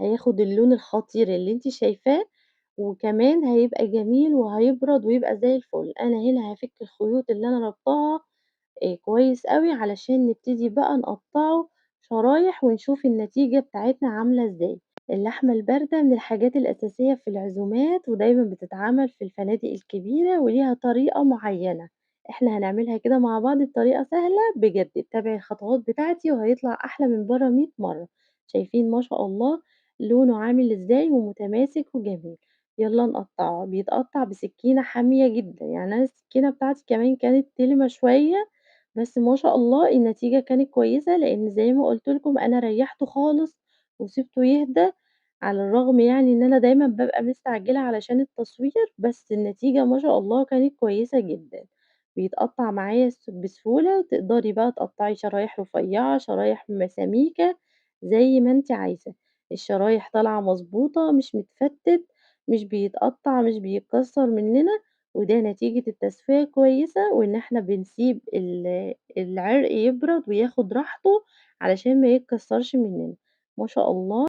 هياخد اللون الخطير اللي أنتِ شايفاه، وكمان هيبقى جميل وهيبرد ويبقى زي الفل. أنا هنا هافِك الخيوط اللي أنا رابطاها كويس أوي علشان نبتدي بقى نقطّعه شرايح ونشوف النتيجة بتاعتنا عاملة إزاي. اللحمة الباردة من الحاجات الأساسية في العزومات ودايمًا بتتعمل في الفنادق الكبيرة وليها طريقة معيّنة. إحنا هنعملها كده مع بعض بطريقة سهلة بجد، اتبعي الخطوات بتاعتي وهيطلع أحلى من برّه 100 مرّة. شايفين ما شاء الله لونه عامل إزاي ومتماسك وجميل. يالّا نقطّعه، بيتقطّع بسكينة حامية جدًا، يعني أنا السكينة بتاعتي كمان كانت تلمة شوية، بس ما شاء الله النتيجة كانت كويسة، لإن زي ما قُلت لكم أنا ريّحته خالص وسِبته يهدى على الرغم يعني إن أنا دايمًا بابقى مستعجلة علشان التصوير، بس النتيجة ما شاء الله كانت كويسة جدًا، بيتقطّع معايا بسهولة، تقدري بقى تقطّعي شرايح رفيّعة، شرايح سميكة، زي ما أنتِ عايزة، الشرايح طالعة مضبوطة، مش متفتت، مش بيتقطّع، مش بيتكسّر مننا، وده نتيجة التسوية كويسة، وإن إحنا بنسيب العرق يبرد وياخد راحته علشان ما يتكسّرش مننا، ما شاء الله.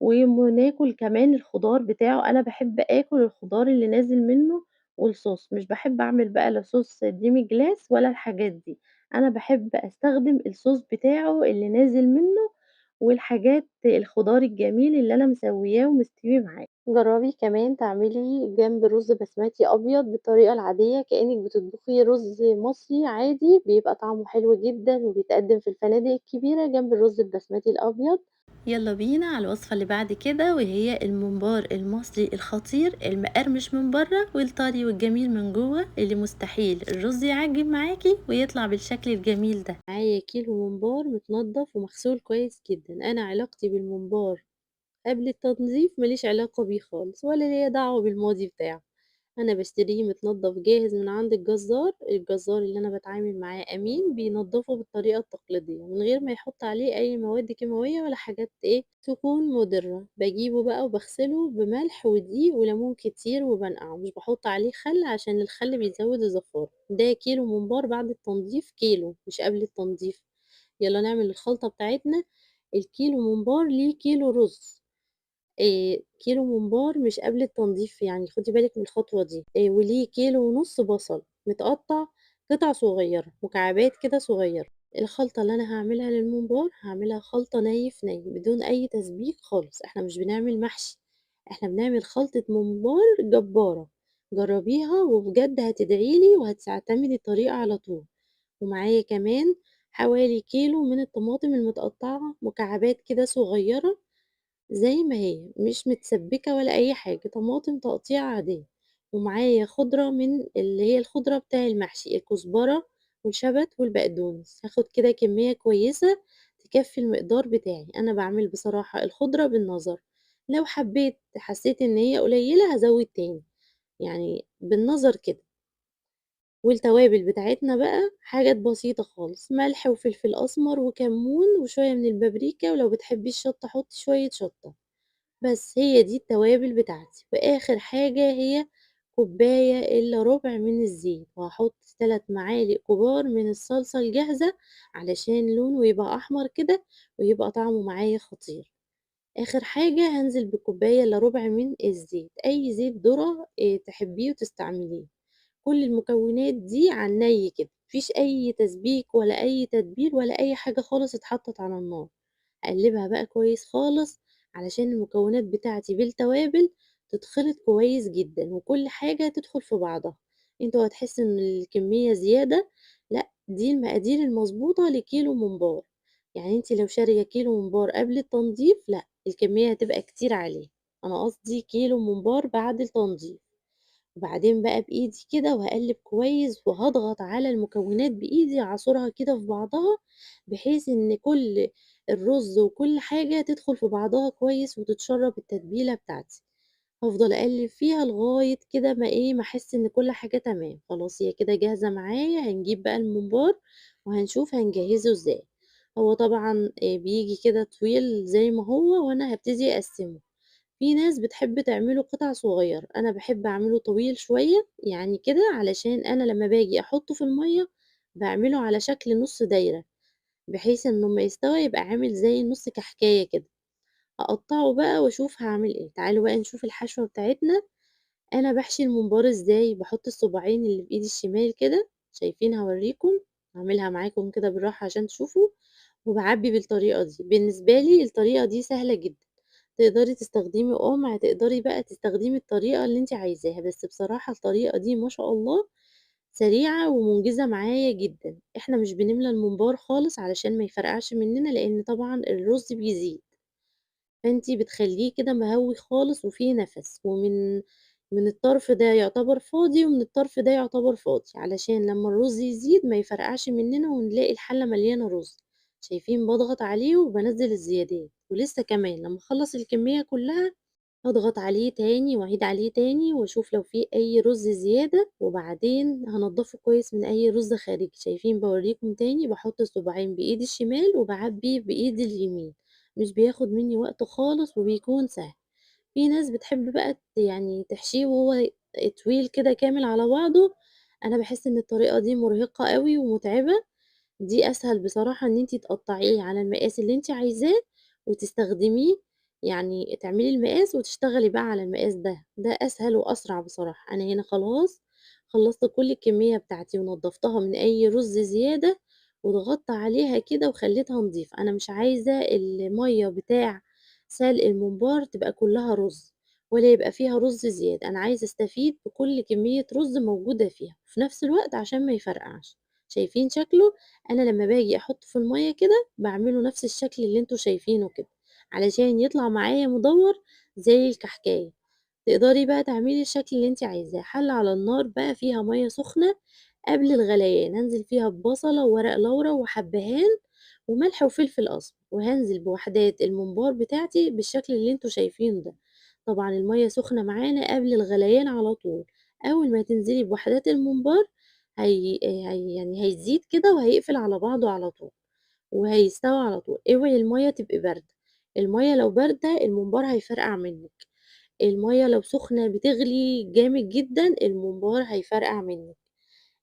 وناكل كمان الخضار بتاعه، أنا باحب آكل الخضار اللي نازل منه والصوص، مش باحب أعمل بقى لا صوص demi glace ولا الحاجات دي، أنا باحب أستخدم الصوص بتاعه اللي نازل منه والحاجات الخضار الجميل اللي أنا مسوياه ومستوي معاه. جرّبي كمان تعملي جنب رز بسمتي أبيض بالطريقة العادية كأنِك بتطبخي رز مصري عادي، بيبقى طعمه حلو جدًا وبيتقدم في الفنادق الكبيرة جنب الرز البسمتي الأبيض. يلا بينا على الوصفة اللي بعد كده وهي الممبار المصري الخطير المقرمش من بره والطري والجميل من جوه اللي مستحيل الرز يعجن معاكي ويطلع بالشكل الجميل ده. معايا كيلو ممبار متنضف ومغسول كويس جدا. انا علاقتي بالممبار قبل التنظيف ما ليش علاقة بيه خالص ولا ليا دعوة بالماضي بتاعه، أنا باشتريه متنضّف جاهز من عند الجزار، الجزار اللي أنا باتعامل معاه أمين بينضّفه بالطريقة التقليدية من غير ما يحط عليه أي مواد كيماوية ولا حاجات تكون مُضرة، باجيبه بقى وباغسله بملح ودقيق وليمون كتير وبانقعه، مش باحط عليه خل عشان الخل بيزوّد الزفارة، ده كيلو ممبار بعد التنضيف كيلو مش قبل التنضيف، يالّا نعمل الخلطة بتاعتنا، الكيلو ممبار ليه كيلو رز. كيلو ممبار مش قبل التنضيف، يعني خدي بالِك من الخطوة دي، وليه كيلو ونُص بصل متقطّع قطع صغيّرة، مكعبات كده صغيّرة. الخلطة اللي أنا هاعملها للممبار هاعملها خلطة ني في ني بدون أي تسبيك خالص، إحنا مش بنعمل محشي، إحنا بنعمل خلطة ممبار جبارة، جرّبيها وبجد هتدعي لي وهتعتمدي الطريقة على طول. ومعايا كمان حوالي كيلو من الطماطم المتقطّعة مكعبات كده صغيّرة زي ما هي، مش متسبكة ولا أي حاجة، طماطم تقطيع عادية، ومعايا خضرة من اللي هي الخضرة بتاع المحشي، الكزبرة والشبت والبقدونس، هاخد كده كمية كويسة تكفي المقدار بتاعي، أنا باعمل بصراحة الخضرة بالنظر، لو حسيت إن هي قليلة هازود تاني، يعني بالنظر كده. والتوابل بتاعتنا بقى حاجات بسيطة خالص، ملح وفلفل أسمر وكمون وشوية من البابريكا، ولو بتحبي الشطة حطي شوية شطة. بس هي دي التوابل بتاعتي، وآخر حاجة هي كوباية إلا ربع من الزيت، وهاحط 3 معالق كبار من الصلصة الجاهزة علشان لونه يبقى أحمر كده ويبقى طعمه معايا خطير. آخر حاجة هانزل بكوباية إلا ربع من الزيت، أي زيت ذرة تحبيه وتستعمليه. كل المكونات دي على الني كده، ما فيش أي تسبيك ولا أي تتبيل ولا أي حاجة خالص اتحطت على النار. أقلّبها بقى كويس خالص علشان المكونات بتاعتي بالتوابل تتخلط كويس جدًا، وكل حاجة تدخل في بعضها، أنتم هتحسّوا إن الكمية زيادة، لأ دي المقادير المضبوطة لكيلو ممبار، يعني أنتِ لو شارية كيلو ممبار قبل التنضيف لأ، الكمية هتبقى كتير عليه، أنا قصدي كيلو ممبار بعد التنضيف. وبعدين بقى بإيدي كده وهاقلِّب كويس وهاضغط على المكونات بإيدي أعصرها كده في بعضها، بحيث إن كل الرز وكل حاجة تدخل في بعضها كويس وتتشرّب التتبيلة بتاعتي، هافضل أقلِّب فيها لغاية كده ما أحس إن كل حاجة تمام، خلاص هي كده جاهزة معايا، هنجيب بقى الممبار وهنشوف هنجهّزه إزاي. هو طبعًا بييجي كده طويل زي ما هو وأنا هابتدي أقسّمه. في ناس بتحب تعمله قطع صغيّرة، أنا باحب أعمله طويل شوية، يعني كده علشان أنا لمّا باجي أحطه في المَيّة باعمله على شكل نُص دايرة، بحيث إنه أمّا يستوى يبقى عامل زي نُص كحكاية كده، أقطّعه بقى وأشوف هاعمل إيه. تعالوا بقى نشوف الحشوة بتاعتنا، أنا باحشي الممبار إزاي، باحط الصباعين اللي في إيدي الشمال كده، شايفين هاورّيكم، هاعملها معاكم كده بالراحة عشان تشوفوا، وباعبّي بالطريقة دي، بالنسبة لي الطريقة دي سهلة جدًا، تقدري تستخدمي قُمع، تقدري بقى تستخدمي الطريقة اللي أنتِ عايزاها، بس بصراحة الطريقة دي ما شاء الله سريعة ومنجزة معايا جدًا، إحنا مش بنملى الممبار خالص علشان ما يفرقعش مننا، لإن طبعًا الرز بيزيد. فأنتِ بتخلّيه كده مهوّي خالص وفيه نَفَس، من الطرف ده يعتبر فاضي ومن الطرف ده يعتبر فاضي، علشان لمّا الرز يزيد ما يفرقعش مننا ونلاقي الحلة مليانة رز، شايفين باضغط عليه وبانزّل الزيادات، ولسه كمان لمّا أخلّص الكمية كلّها هاضغط عليه تاني وأعيد عليه تاني وأشوف لو في أي رز زيادة، وبعدين هانضّفه كويس من أي رز خارجي. شايفين باوريكم تاني باحط الصباعين بإيدي الشمال وباعبّي بإيدي اليمين، مش بياخد مني وقت خالص وبيكون سهل. في ناس بتحب بقى يعني تحشيه وهو طويل كده كامل على بعضه، أنا باحس إن الطريقة دي مرهقة أوي ومتعبة. دي أسهل بصراحة إن أنتِ تقطّعيه على المقاس اللي أنتِ عايزاه وتستخدميه، يعني تعملي المقاس وتشتغلي بقى على المقاس ده، ده أسهل وأسرع بصراحة. أنا هنا خلاص خلّصت كل الكمية بتاعتي ونضّفتها من أي رز زيادة وضغطت عليها كده وخلّيتها نضيفة. أنا مش عايزة المَيّة بتاع سلق الممبار تبقى كلّها رز ولا يبقى فيها رز زيادة، أنا عايزة أستفيد بكل كمية رز موجودة فيها، وفي نفس الوقت عشان ما يفرقعش. شايفين شكله؟ أنا لمّا باجي أحطه في المَيّة كده باعمله نفس الشكل اللي أنتم شايفينه كده، علشان يطلع معايا مدوّر زي الكحكاية. تقدري بقى تعملي الشكل اللي أنتِ عايزاه، حلة على النار بقى فيها مَيّة سخنة قبل الغليان، هانزل فيها ببصلة وورق لورا وحبهان وملح وفلفل أسمر، وهانزل بوحدات الممبار بتاعتي بالشكل اللي أنتم شايفينه ده. طبعًا المَيّة سخنة معانا قبل الغليان على طول، أول ما تنزلي بوحدات الممبار هي يعني هيزيد كده وهيقفل على بعضه على طول، وهيستوي على طول. اوعي المَيّة تبقى باردة، المَيّة لو باردة الممبار هيفرقع منِّك، المَيّة لو سخنة بتغلي جامد جدًا الممبار هيفرقع منِّك.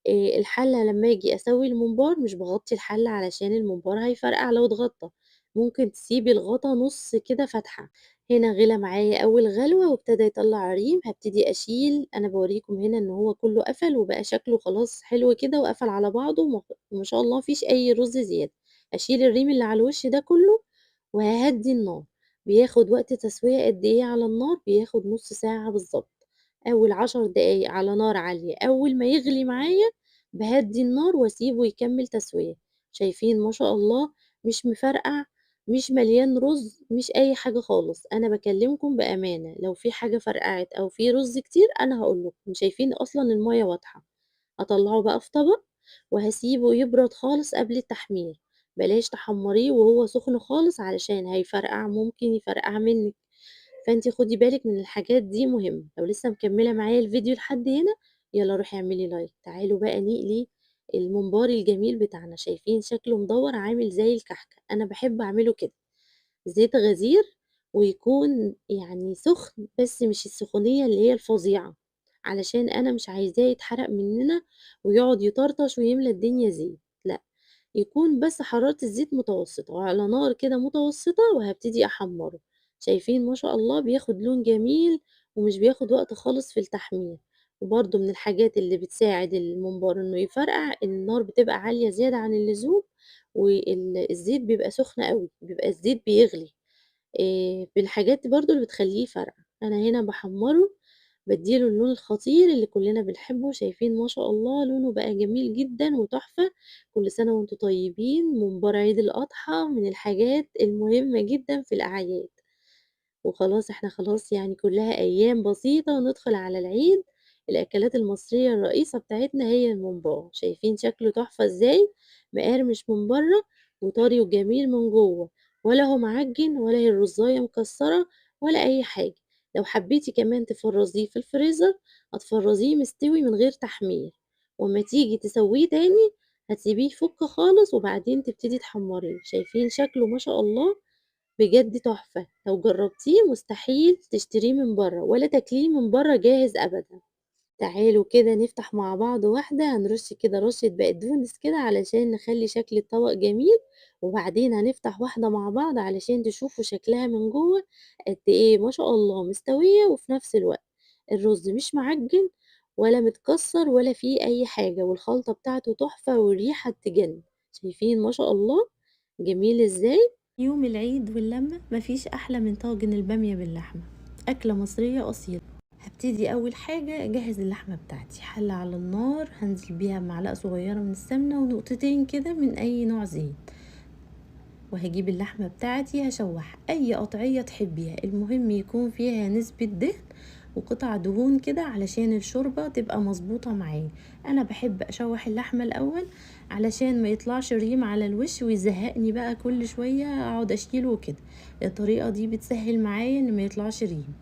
الحلة لمّا آجي أسوي الممبار مش باغطّي الحلة علشان الممبار هيفرقع لو اتغطّى، ممكن تسيبي الغطا نُص كده فتحة. هنا غِلى معايا أول غلوة وابتدى يطلّع ريم، هابتدي أشيل. أنا باوريكم هنا إن هو كلّه قفل وبقى شكله خلاص حلو كده وقفل على بعضه وما شاء الله ما فيش أي رز زيادة. أشيل الريم اللي على الوش ده كلّه وهاهدّي النار. بياخد وقت تسوية قد إيه على النار؟ بياخد نُص ساعة بالضبط. أول 10 دقايق على نار عالية، أول ما يغلي معايا باهدّي النار واسيبه يكمّل تسوية. شايفين ما شاء الله مش مفرقع، مش مليان رز، مش أي حاجة خالص. أنا باكلّمكم بأمانة، لو في حاجة فرقعت أو في رز كتير أنا هاقول لكم. شايفين أصلًا المَيّة واضحة. هاطلّعه بقى في طبق وهاسيبه يبرد خالص قبل التحمير، بلاش تحمّريه وهو سخن خالص علشان هيفرقع، ممكن يفرقع منِّك. فأنتِ خدي بالِك من الحاجات دي مهمة. لو لسه مكمّلة معايا الفيديو لحد هنا، يالّا روحي اعملي لايك. تعالوا بقى نقلي الممبار الجميل بتاعنا، شايفين شكله مدوّر عامل زي الكحكة، أنا باحب أعمله كده. زيت غزير ويكون يعني سُخن، بس مش السخونية اللي هي الفظيعة، علشان أنا مش عايزاه يتحرق مننا ويقعد يطرطش ويملى الدنيا زيت، لأ، يكون بس حرارة الزيت متوسطة وعلى نار كده متوسطة وهابتدي أحمّره. شايفين ما شاء الله بياخد لون جميل ومش بياخد وقت خالص في التحمير. وبرضه من الحاجات اللي بتساعد الممبار إنه يفرقع إن النار بتبقى عالية زيادة عن اللزوم الزيت بيبقى سخن أوي، بيبقى الزيت بيغلي. من الحاجات برضه اللي بتخلّيه يفرقع. أنا هنا باحمّره، بادّي له اللون الخطير اللي كُلّنا بنحبه. شايفين ما شاء الله لونه بقى جميل جدًا وتحفة. كل سنة وأنتم طيبين، ممبار عيد الأضحى من الحاجات المهمة جدًا في الأعياد. وخلاص إحنا خلاص يعني كلّها أيام بسيطة وندخل على العيد. الأكلات المصرية الرئيسة بتاعتنا هي الممبار. شايفين شكله تحفة إزاي؟ مقرمش من برّه وطري وجميل من جوّه، ولا هو معجِّن ولا هي الرُزاية مكسّرة ولا أي حاجة. لو حبيتِ كمان تفرّزيه في الفريزر، هتفرّزيه مستوي من غير تحمير، وأمّا تيجي تسوّيه تاني هتسيبيه يفُك خالص وبعدين تبتدي تحمّريه. شايفين شكله ما شاء الله بجد تحفة. لو جربتيه مستحيل تشتريه من برّه ولا تاكليه من برّه جاهز أبدًا. تعالوا كده نفتح مع بعض واحدة، هنرش كده رشة بقدونس كده علشان نخلّي شكل الطبق جميل، وبعدين هنفتح واحدة مع بعض علشان تشوفوا شكلها من جوّه قد إيه ما شاء الله مستوية، وفي نفس الوقت الرز مش معجِّن ولا متكسّر ولا فيه أي حاجة، والخلطة بتاعته تحفة والريحة تجنن. شايفين ما شاء الله جميل إزاي؟ يوم العيد واللمة مفيش أحلى من طاجن البامية باللحمة، أكلة مصرية أصيلة. هبتدي أول حاجة أجهز اللحمة بتاعتي، حلة على النار هنزل بيها بمعلقة صغيرة من السمنة ونقطتين كده من أي نوع زيت، وهجيب اللحمة بتاعتي هشوحها أي قطعية تحبيها، المهم يكون فيها نسبة دهن وقطع دهون كده علشان الشوربة تبقى مظبوطة معايا. أنا بحب أشوح اللحمة الأول علشان ما يطلعش ريم على الوش ويزهقني بقى كل شوية أقعد أشيله وكده. الطريقة دي بتسهل معايا إن ما يطلعش ريم.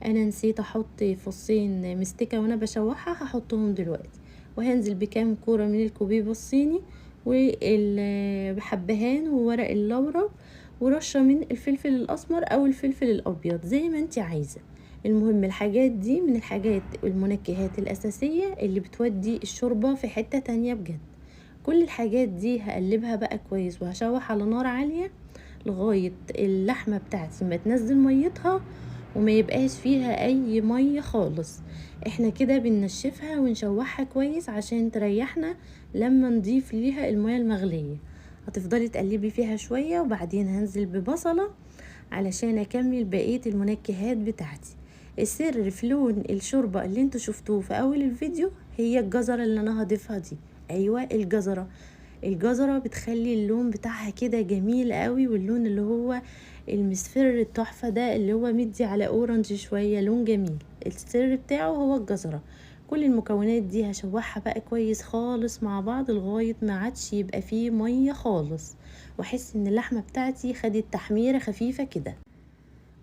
انا نسيت احط فصين مستكة وانا بشوحها، هحطهم دلوقتي. وهنزل بكام كورة من الكوبيبة الصيني وبحبهان وورق اللورا ورشة من الفلفل الاسمر او الفلفل الابيض زي ما انت عايزة. المهم الحاجات دي من الحاجات المنكهات الاساسية اللي بتودي الشوربة في حتة تانية بجد. كل الحاجات دي هقلبها بقى كويس وهشوح على نار عالية لغاية اللحمة بتاعتي ما تنزل ميتها وما يبقاش فيها اي مية خالص. احنا كده بننشفها ونشوحها كويس عشان تريحنا لما نضيف ليها المية المغلية. هتفضلي تقلبي فيها شوية وبعدين هنزل ببصلة علشان اكمل بقية المنكهات بتاعتي. السر في لون الشوربة اللي انتوا شفتوه في اول الفيديو هي الجزرة اللي انا هضيفها دي. ايوه الجزرة بتخلي اللون بتاعها كده جميل قوي، واللون اللي هو المصفر التحفة ده اللي هو مدي على اورنج شوية، لون جميل. السر بتاعه هو الجزرة. كل المكونات دي هشوحها بقى كويس خالص مع بعض لغاية ما عادش يبقى فيه مية خالص، واحس ان اللحمة بتاعتي خدت تحميرة خفيفة كده.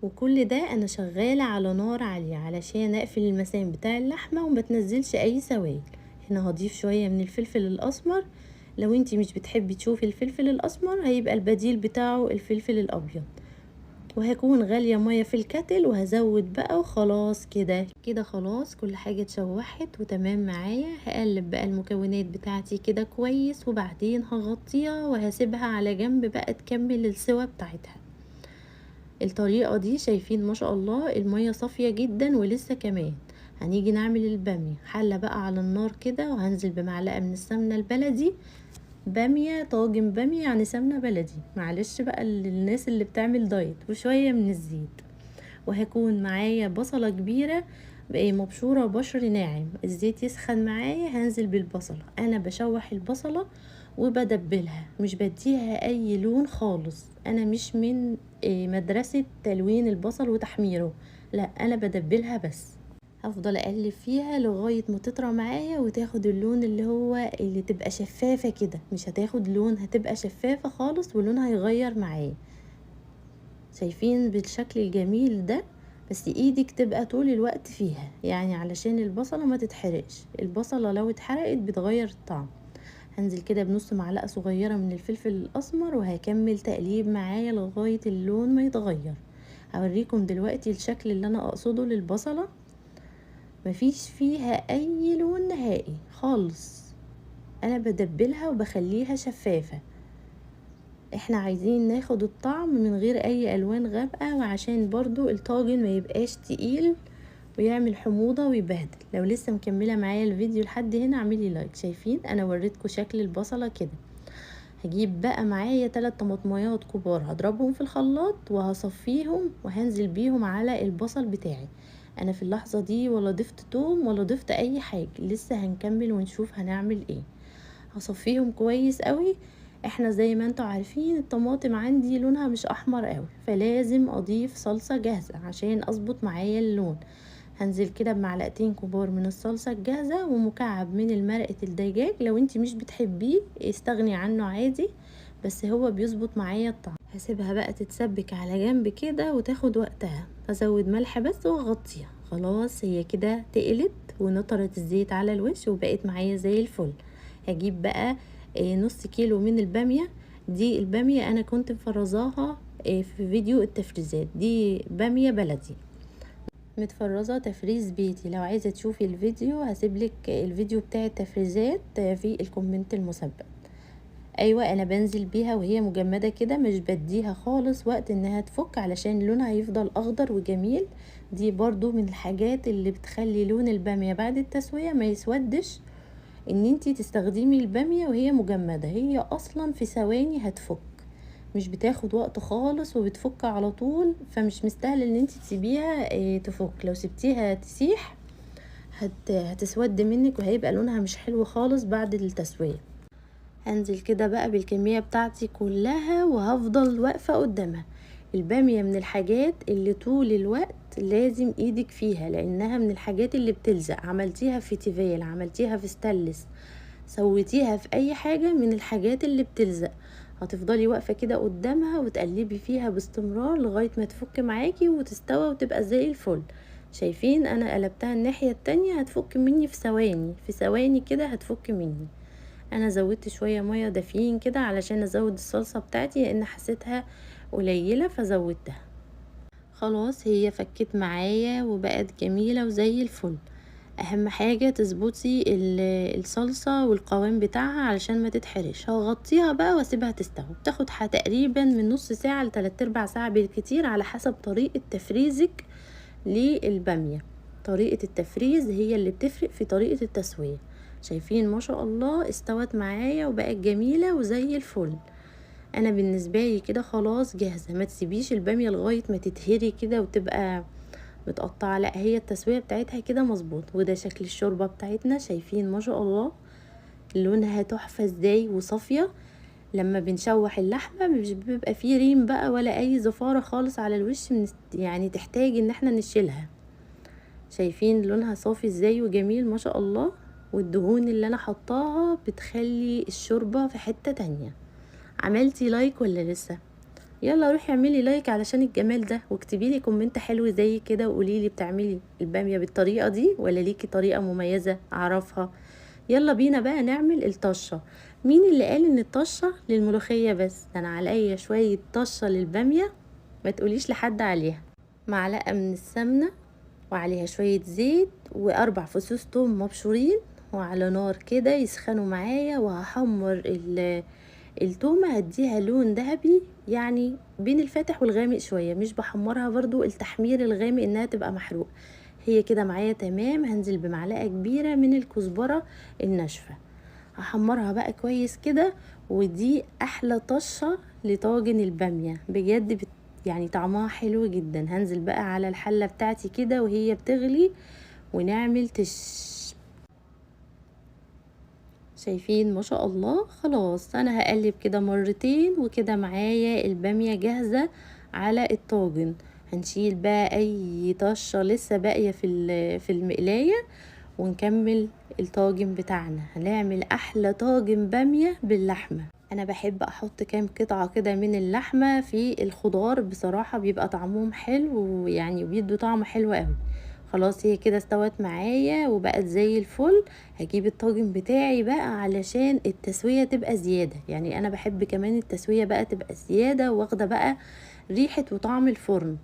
وكل ده انا شغالة على نار عالية علشان اقفل المسام بتاع اللحمة وما تنزلش اي سوائل. هنا هضيف شوية من الفلفل الاسمر. لو انتي مش بتحبي تشوفي الفلفل الاسمر هيبقى البديل بتاعه الفلفل الابيض. وهكون غالية مية في الكتل وهزود بقى وخلاص كده خلاص كل حاجة اتشوحت وتمام معايا. هقلب بقى المكونات بتاعتي كده كويس وبعدين هغطيها وهسيبها على جنب بقى تكمل السوا بتاعتها. الطريقة دي شايفين ما شاء الله المية صافية جدا. ولسه كمان هنيجي نعمل البامية. حلة بقى على النار كده وهنزل بمعلقة من السمنة البلدي. بامية طاجن بامية يعني سمنة بلدي، معلش بقى للناس اللي بتعمل دايت، وشوية من الزيت. وهكون معايا بصلة كبيرة مبشورة بشر ناعم. الزيت يسخن معايا هنزل بالبصلة. انا بشوح البصلة وبدبلها، مش بديها اي لون خالص. انا مش من مدرسة تلوين البصل وتحميره، لا انا بدبلها بس. هفضل اقلب فيها لغاية ما تطرى معايا وتاخد اللون اللي هو اللي تبقى شفافة كده، مش هتاخد لون، هتبقى شفافة خالص ولونها هيغير معايا. شايفين بالشكل الجميل ده؟ بس ايدك تبقى طول الوقت فيها يعني علشان البصلة ما تتحرقش. البصلة لو اتحرقت بتغير الطعم. هنزل كده بنص معلقة صغيرة من الفلفل الاسمر وهكمل تقليب معايا لغاية اللون ما يتغير. هوريكم دلوقتي الشكل اللي انا اقصده للبصلة. مفيش فيها اي لون نهائي خالص. انا بدبلها وبخليها شفافة. احنا عايزين ناخد الطعم من غير اي الوان غامقة، وعشان برضو الطاجن ما يبقاش تقيل ويعمل حموضة ويبهدل. لو لسه مكملة معايا الفيديو لحد هنا اعملي لايك. شايفين انا وريتكم شكل البصلة كده. هجيب بقى معايا 3 طماطميات كبار هضربهم في الخلاط وهصفيهم وهنزل بيهم على البصل بتاعي. انا في اللحظة دي ولا ضفت توم ولا ضفت اي حاجة، لسه هنكمل ونشوف هنعمل ايه. هصفيهم كويس قوي. احنا زي ما انتوا عارفين الطماطم عندي لونها مش احمر قوي، فلازم اضيف صلصة جاهزة عشان اظبط معايا اللون. هنزل كده بمعلقتين كبار من الصلصة الجاهزة ومكعب من المرقة الدجاج. لو انتي مش بتحبيه استغني عنه عادي، بس هو بيظبط معايا الطعم. هسيبها بقى تتسبك على جنب كده وتاخد وقتها. هزود ملح بس واغطيها. خلاص هي كده تقلت ونطرت الزيت على الوش وبقت معايا زي الفل. هجيب بقى نص كيلو من البامية. دي البامية انا كنت مفرزاها في فيديو التفريزات. دي بامية بلدي متفرزة تفريز بيتي. لو عايزة تشوفي الفيديو هسيبلك الفيديو بتاع التفريزات في الكومنت المسبق. ايوه انا بنزل بيها وهي مجمدة كده، مش بديها خالص وقت انها تفك علشان لونها يفضل اخضر وجميل. دي برضو من الحاجات اللي بتخلي لون البامية بعد التسوية ما يسودش، ان انتي تستخدمي البامية وهي مجمدة. هي اصلا في ثواني هتفك، مش بتاخد وقت خالص وبتفك على طول، فمش مستاهل ان انتي تسيبيها تفك. لو سبتيها تسيح هتسود منك وهيبقى لونها مش حلو خالص بعد التسوية. هنزل كده بقى بالكمية بتاعتي كلها وهفضل واقفة قدامها. البامية من الحاجات اللي طول الوقت لازم ايدك فيها، لانها من الحاجات اللي بتلزق. عملتيها في تيفال، عملتيها في ستانلس، سويتيها في اي حاجة من الحاجات اللي بتلزق، هتفضلي واقفة كده قدامها وتقلبي فيها باستمرار لغاية ما تفك معاكي وتستوى وتبقى زي الفل. شايفين انا قلبتها الناحية التانية هتفك مني في ثواني، في ثواني كده هتفك مني. انا زودت شوية مية دافيين كده علشان ازود الصلصة بتاعتي لان حسيتها قليلة فزودتها. خلاص هي فكت معايا وبقت جميلة وزي الفل. اهم حاجة تظبطي الصلصة والقوام بتاعها علشان ما تتحرش. هغطيها بقى واسيبها تستوي، بتاخد تقريبا من نص ساعة لتلات ارباع ساعة بالكتير على حسب طريقة تفريزك للبامية. طريقة التفريز هي اللي بتفرق في طريقة التسوية. شايفين ما شاء الله استوت معايا وبقت جميلة وزي الفل. انا بالنسبة لي كده خلاص جاهزة. ما تسيبيش البامية لغاية ما تتهري كده وتبقى متقطعة، لا هي التسوية بتاعتها كده مظبوط. وده شكل الشوربة بتاعتنا، شايفين ما شاء الله لونها تحفة ازاي وصافية. لما بنشوح اللحمة مش بيبقى فيه ريم بقى ولا اي زفارة خالص على الوش يعني تحتاج ان احنا نشيلها. شايفين لونها صافي ازاي وجميل ما شاء الله. والدهون اللي انا حطاها بتخلي الشوربة في حتة تانية. عملتي لايك ولا لسه؟ يلا روحي اعملي لايك علشان الجمال ده، واكتبي لي كومنت حلو زي كده وقولي لي بتعملي البامية بالطريقة دي ولا ليكي طريقة مميزة اعرفها. يلا بينا بقى نعمل الطشة. مين اللي قال ان الطشة للملوخية بس؟ انا عليا شوية طشة للبامية ما تقوليش لحد عليها. معلقة من السمنة وعليها شوية زيت واربع فصوص توم مبشورين، وعلى نار كده يسخنوا معايا. وهحمر التومة هديها لون ذهبي يعني بين الفاتح والغامق شوية، مش بحمرها برضو التحمير الغامق انها تبقى محروق. هي كده معايا تمام. هنزل بمعلقة كبيرة من الكزبرة الناشفة، هحمرها بقى كويس كده. ودي احلى طشة لطاجن البامية بجد يعني طعمها حلو جدا. هنزل بقى على الحلة بتاعتي كده وهي بتغلي ونعمل شايفين ما شاء الله. خلاص انا هقلب كده مرتين وكده معايا البامية جاهزة على الطاجن. هنشيل بقى اي طشة لسه باقية في المقلاية ونكمل الطاجن بتاعنا. هنعمل احلى طاجن بامية باللحمة. انا بحب احط كام قطعة كده من اللحمة في الخضار بصراحة بيبقى طعمهم حلو ويعني بيدوا طعم حلو قوي. خلاص هي كده استوت معايا وبقت زي الفل. هجيب الطاجن بتاعي بقى علشان التسوية تبقى زيادة، يعني انا بحب كمان التسوية بقى تبقى زيادة واخدة بقى ريحة وطعم الفرن.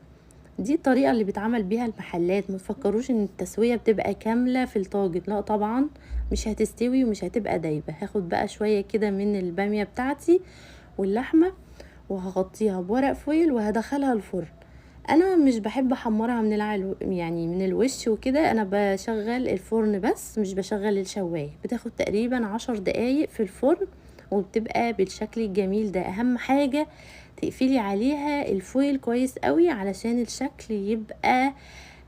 دي الطريقة اللي بيتعمل بيها المحلات. ما تفكروش ان التسوية بتبقى كاملة في الطاجن، لا طبعا مش هتستوي ومش هتبقى دايبة. هاخد بقى شوية كده من البامية بتاعتي واللحمة وهغطيها بورق فويل وهدخلها الفرن. انا مش بحب احمرها من يعني من الوش وكده. انا بشغل الفرن بس مش بشغل الشواية. بتاخد تقريبا 10 دقايق في الفرن وبتبقى بالشكل الجميل ده. اهم حاجة تقفلي عليها الفويل كويس قوي علشان الشكل يبقى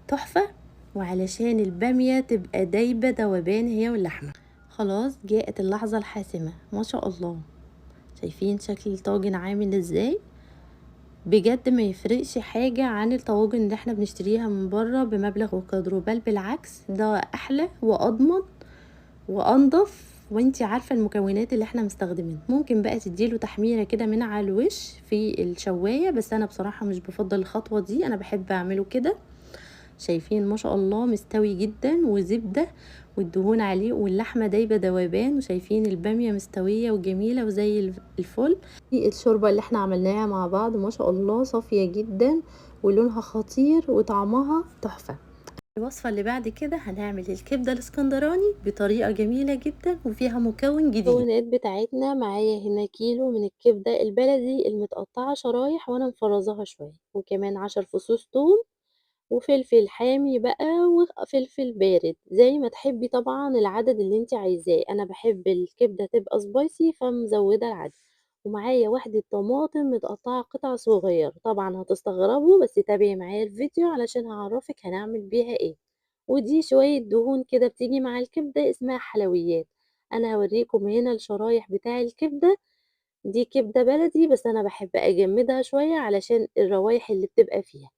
تحفة وعلشان البامية تبقى دايبة ذوبان هي واللحمة. خلاص جاءت اللحظة الحاسمة ما شاء الله. شايفين شكل الطاجن عامل ازاي؟ بجد ما يفرقش حاجة عن الطواجن اللي احنا بنشتريها من بره بمبلغ وقدره، بل بالعكس ده احلى واضمن وانضف. وانتي عارفة المكونات اللي احنا مستخدمين. ممكن بقى تديله تحميرة كده من على الوش في الشواية، بس انا بصراحة مش بفضل الخطوة دي، انا بحب اعمله كده. شايفين ما شاء الله مستوي جدا وزبدة والدهون عليه واللحمة دايبة ذوبان. وشايفين البامية مستوية وجميلة وزي الفل. دي الشوربة اللي احنا عملناها مع بعض ما شاء الله صافية جدا ولونها خطير وطعمها تحفة. الوصفة اللي بعد كده هنعمل الكبدة الاسكندراني بطريقة جميلة جدا وفيها مكون جديد. المكونات بتاعتنا معايا هنا كيلو من الكبدة البلدي المتقطعة شرايح وانا مفرزاها شوية، وكمان 10 فصوص توم وفلفل حامي بقى وفلفل بارد زي ما تحبي طبعا العدد اللي انت عايزاه. انا بحب الكبدة تبقى سبايسي فمزودة العدد. ومعايا واحدة طماطم متقطعة قطع صغيرة. طبعا هتستغربوا بس تابعي معايا الفيديو علشان هعرفك هنعمل بيها ايه. ودي شوية دهون كده بتيجي مع الكبدة اسمها حلويات. انا هوريكم هنا الشرايح بتاع الكبدة. دي كبدة بلدي بس انا بحب اجمدها شوية علشان الروايح اللي بتبقى فيها.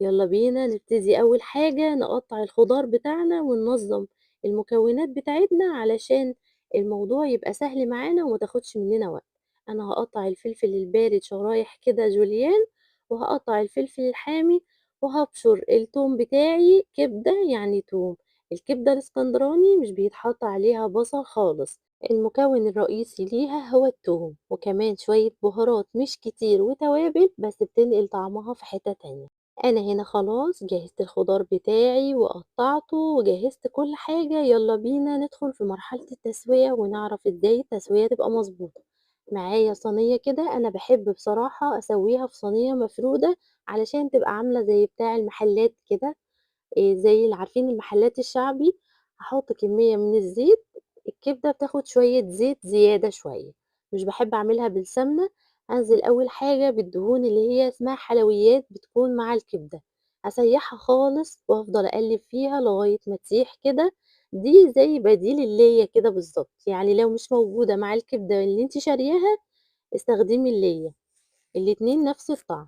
يلا بينا نبتدي. أول حاجة نقطع الخضار بتاعنا وننظم المكونات بتاعتنا علشان الموضوع يبقى سهل معانا ومتاخدش مننا وقت. أنا هقطع الفلفل البارد شرايح كده جوليان، وهقطع الفلفل الحامي، وهابشر التوم بتاعي كبدة يعني توم. الكبدة الإسكندراني مش بيتحط عليها بصل خالص، المكون الرئيسي ليها هو التوم، وكمان شوية بهارات مش كتير وتوابل بس بتنقل طعمها في حتة تانية. أنا هنا خلاص جهزت الخضار بتاعي وقطعته وجهزت كل حاجة، يلا بينا ندخل في مرحلة التسوية ونعرف ازاي التسوية تبقى مظبوطة. معايا صينية كده، أنا باحب بصراحة أسويها في صينية مفرودة علشان تبقى عاملة زي بتاع المحلات كده، زي اللي عارفين المحلات الشعبي. هاحط كمية من الزيت، الكبدة بتاخد شوية زيت زيادة شوية، مش باحب أعملها بالسمنة. هانزل أول حاجة بالدهون اللي هي اسمها حلويات بتكون مع الكبدة، أسيّحها خالص وأفضل أقلّب فيها لغاية ما تسيح كده. دي زي بديل الليّة كده بالضبط، يعني لو مش موجودة مع الكبدة اللي أنتِ شارياها استخدمي الليّة، الاتنين نفس الطعم.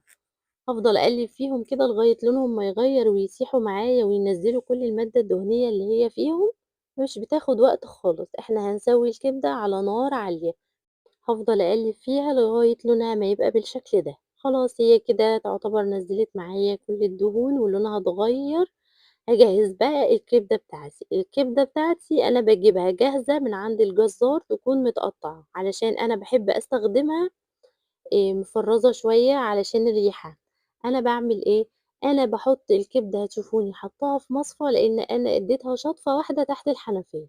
هافضل أقلِّب فيهم كده لغاية لونهم ما يغيّر ويسيحوا معايا وينزّلوا كل المادة الدهنية اللي هي فيهم، مش بتاخد وقت خالص. إحنا هنسوي الكبدة على نار عالية، هافضل أقلِّب فيها لغاية لونها ما يبقى بالشكل ده. خلاص هي كده تعتبر نزّلت معايا كل الدهون ولونها اتغيّر. هاجهّز بقى الكبدة بتاعتي. الكبدة بتاعتي أنا باجيبها جاهزة من عند الجزار تكون متقطّعة، علشان أنا باحب أستخدمها مفرّزة شوية علشان الريحة. أنا باعمل إيه، أنا باحُط الكبدة هتشوفوني حاطاها في مصفى لإن أنا ادّيتها شطفة واحدة تحت الحنفية.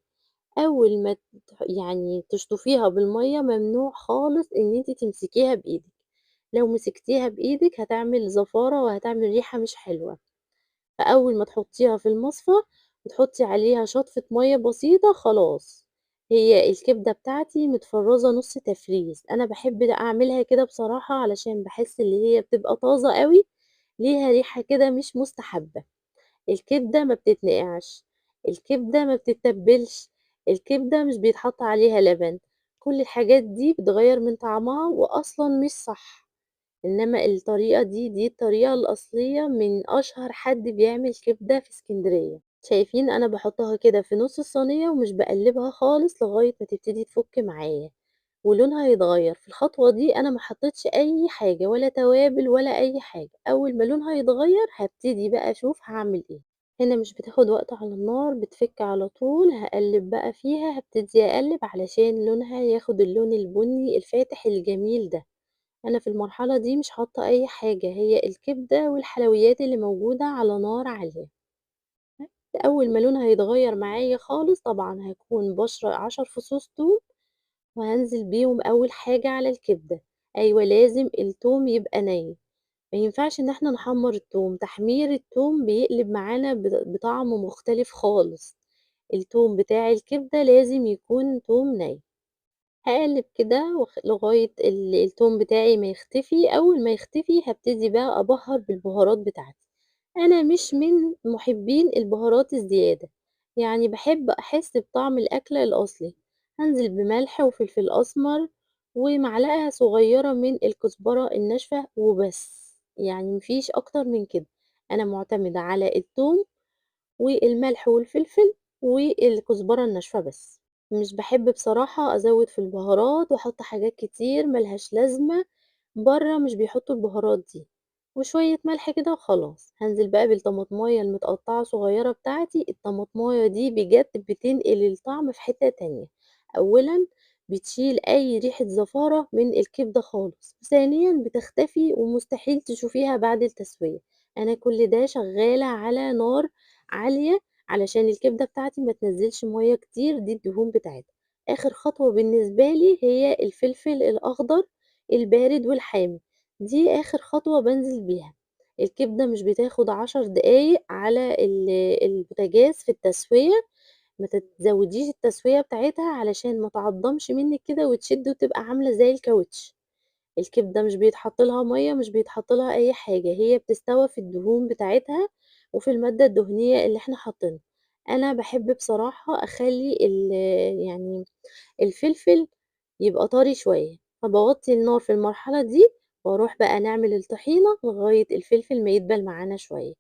أول ما يعني تشطفيها بالمَيّة ممنوع خالص إن أنتِ تمسكيها بإيدِك، لو مسكتيها بإيدِك هتعمل زفارة وهتعمل ريحة مش حلوة. فأول ما تحطيها في المصفى وتحطي عليها شطفة مَيّة بسيطة خلاص، هي الكبدة بتاعتي متفرّزة نُص تفريز. أنا باحب أعملها كده بصراحة علشان باحس اللي هي بتبقى طازة أوي، ليها ريحة كده مش مستحبة. الكبدة ما بتتنقعش، الكبدة ما بتتبّلش، الكبدة مش بيتحط عليها لبن، كل الحاجات دي بتغيّر من طعمها وأصلًا مش صح. إنما الطريقة دي الطريقة الأصلية من أشهر حد بيعمل كبدة في إسكندرية. شايفين أنا باحطها كده في نُص الصينية ومش باقلّبها خالص لغاية ما تبتدي تفُك معايا ولونها يتغيّر. في الخطوة دي أنا ما حطيتش أي حاجة ولا توابل ولا أي حاجة، أول ما لونها يتغيّر هابتدي بقى أشوف هاعمل إيه. هنا مش بتاخد وقت على النار، بتفِك على طول، هاقلّب بقى فيها، هابتدي أقلّب علشان لونها ياخد اللون البني الفاتح الجميل ده. أنا في المرحلة دي مش حاطة أي حاجة، هي الكبدة والحلويات اللي موجودة على نار عالية. أول ما لونها يتغير معايا خالص طبعًا هاكون باشرة 10 فصوص توم وهانزل بيهم أول حاجة على الكبدة. أيوه لازم التوم يبقى ني، ما ينفعش إن إحنا نحمّر التوم، تحمير التوم بيقلب معانا بطعم مختلف خالص. التوم بتاع الكبدة لازم يكون توم ني. هاقلِّب كده لغاية التوم بتاعي ما يختفي. أول ما يختفي هابتدي بقى أبهّر بالبهارات بتاعتي. أنا مش من مُحبّين البهارات الزيادة، يعني باحب أحس بطعم الأكلة الأصلي. هانزل بملح وفلفل أسمر ومعلقة صغيّرة من الكزبرة الناشفة وبس، يعني ما فيش أكتر من كده. أنا مُعتمدة على التوم والملح والفلفل والكزبرة الناشفة بس. مش باحب بصراحة أزوّد في البهارات وأحط حاجات كتير ما لهاش لازمة، برّه مش بيحطّوا البهارات دي، وشوية ملح كده وخلاص. هانزل بقى بالطماطماية المتقطّعة صغيّرة بتاعتي، الطماطماية دي بجد بتنقل الطعم في حتّة تانية. أولًا بتشيل أي ريحة زفارة من الكبدة خالص، ثانيًا بتختفي ومستحيل تشوفيها بعد التسوية. أنا كل ده شغّالة على نار عالية علشان الكبدة بتاعتي ما تنزّلش مَيّة كتير، دي الدهون بتاعتها. آخر خطوة بالنسبة لي هي الفلفل الأخضر البارد والحامي، دي آخر خطوة بانزل بيها. الكبدة مش بتاخد 10 دقايق على البوتاجاز في التسوية، ما تزوّديش التسوية بتاعتها علشان ما تعضّمش منِّك كده وتشد وتبقى عاملة زي الكاوتش. الكبدة مش بيتحط لها مَيّة، مش بيتحط لها أي حاجة، هي بتستوى في الدهون بتاعتها وفي المادة الدهنية اللي إحنا حاطينها. أنا باحب بصراحة أخلّي يعني الفلفل يبقى طري شوية، فباوطّي النار في المرحلة دي وأروح بقى نعمل الطحينة لغاية الفلفل ما يدبل معانا شوية.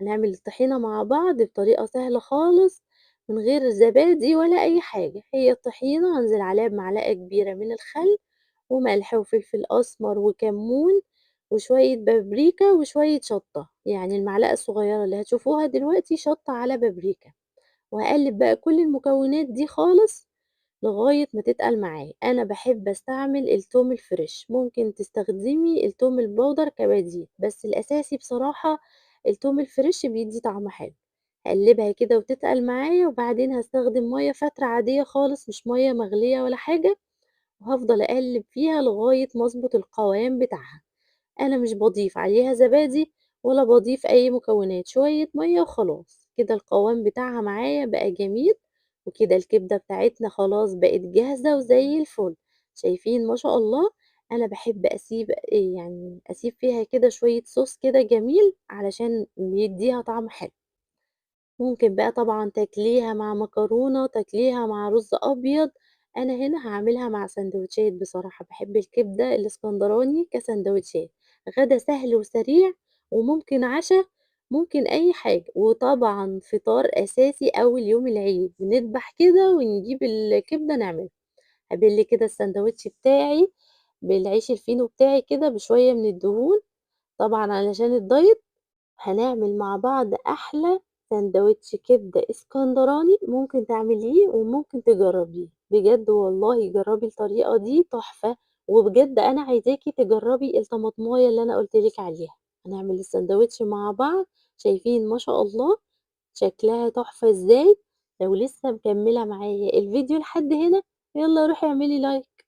هنعمل الطحينة مع بعض بطريقة سهلة خالص من غير زبادي ولا أي حاجة. هي الطحينة هانزل عليها بمعلقة كبيرة من الخل وملح وفلفل أسمر وكمون وشوية بابريكا وشوية شطة، يعني المعلقة الصغيرة اللي هتشوفوها دلوقتي شطة على بابريكا، وهاقلّب بقى كل المكونات دي خالص لغاية ما تتقل معايا. أنا باحب أستعمل التوم الفريش، ممكن تستخدمي التوم البودر كبديل، بس الأساسي بصراحة التوم الفريش بيدّي طعم حلو. هاقلّبها كده وتتقل معايا، وبعدين هاستخدم مَيّة فاترة عادية خالص مش مَيّة مغلية ولا حاجة، وهافضل أقلّب فيها لغاية ما أضبط القوام بتاعها. أنا مش باضيف عليها زبادي ولا باضيف أي مكونات، شوية مَيّة وخلاص، كده القوام بتاعها معايا بقى جميل، وكده الكبدة بتاعتنا خلاص بقت جاهزة وزي الفل. شايفين ما شاء الله. أنا باحب أسيب فيها كده شوية صوص كده جميل علشان بيدّيها طعم حلو. ممكن بقى طبعًا تاكليها مع مكرونة، تاكليها مع رز أبيض. أنا هنا هاعملها مع ساندوتشات بصراحة، باحب الكبدة الإسكندراني كساندوتشات، غدا سهل وسريع، وممكن عشا، ممكن أي حاجة، وطبعًا فطار أساسي أول يوم العيد، بندبح كده ونجيب الكبدة نعملها. أبِل كده الساندوتش بتاعي بالعيش الفينو بتاعي كده بشوية من الدهون، طبعًا علشان الدايت. هنعمل مع بعض أحلى ساندوتش كبدة إسكندراني ممكن تعمليه وممكن تجربيه، بجد والله جربي الطريقة دي تحفة. وبجد أنا عايزاكِ تجربي الطماطماية اللي أنا قُلت لِك عليها. هنعمل الساندوتش مع بعض، شايفين ما شاء الله شكلها تحفة إزاي. لو لسه مكملة معايا الفيديو لحد هنا، يالّا روحي اعملي لايك.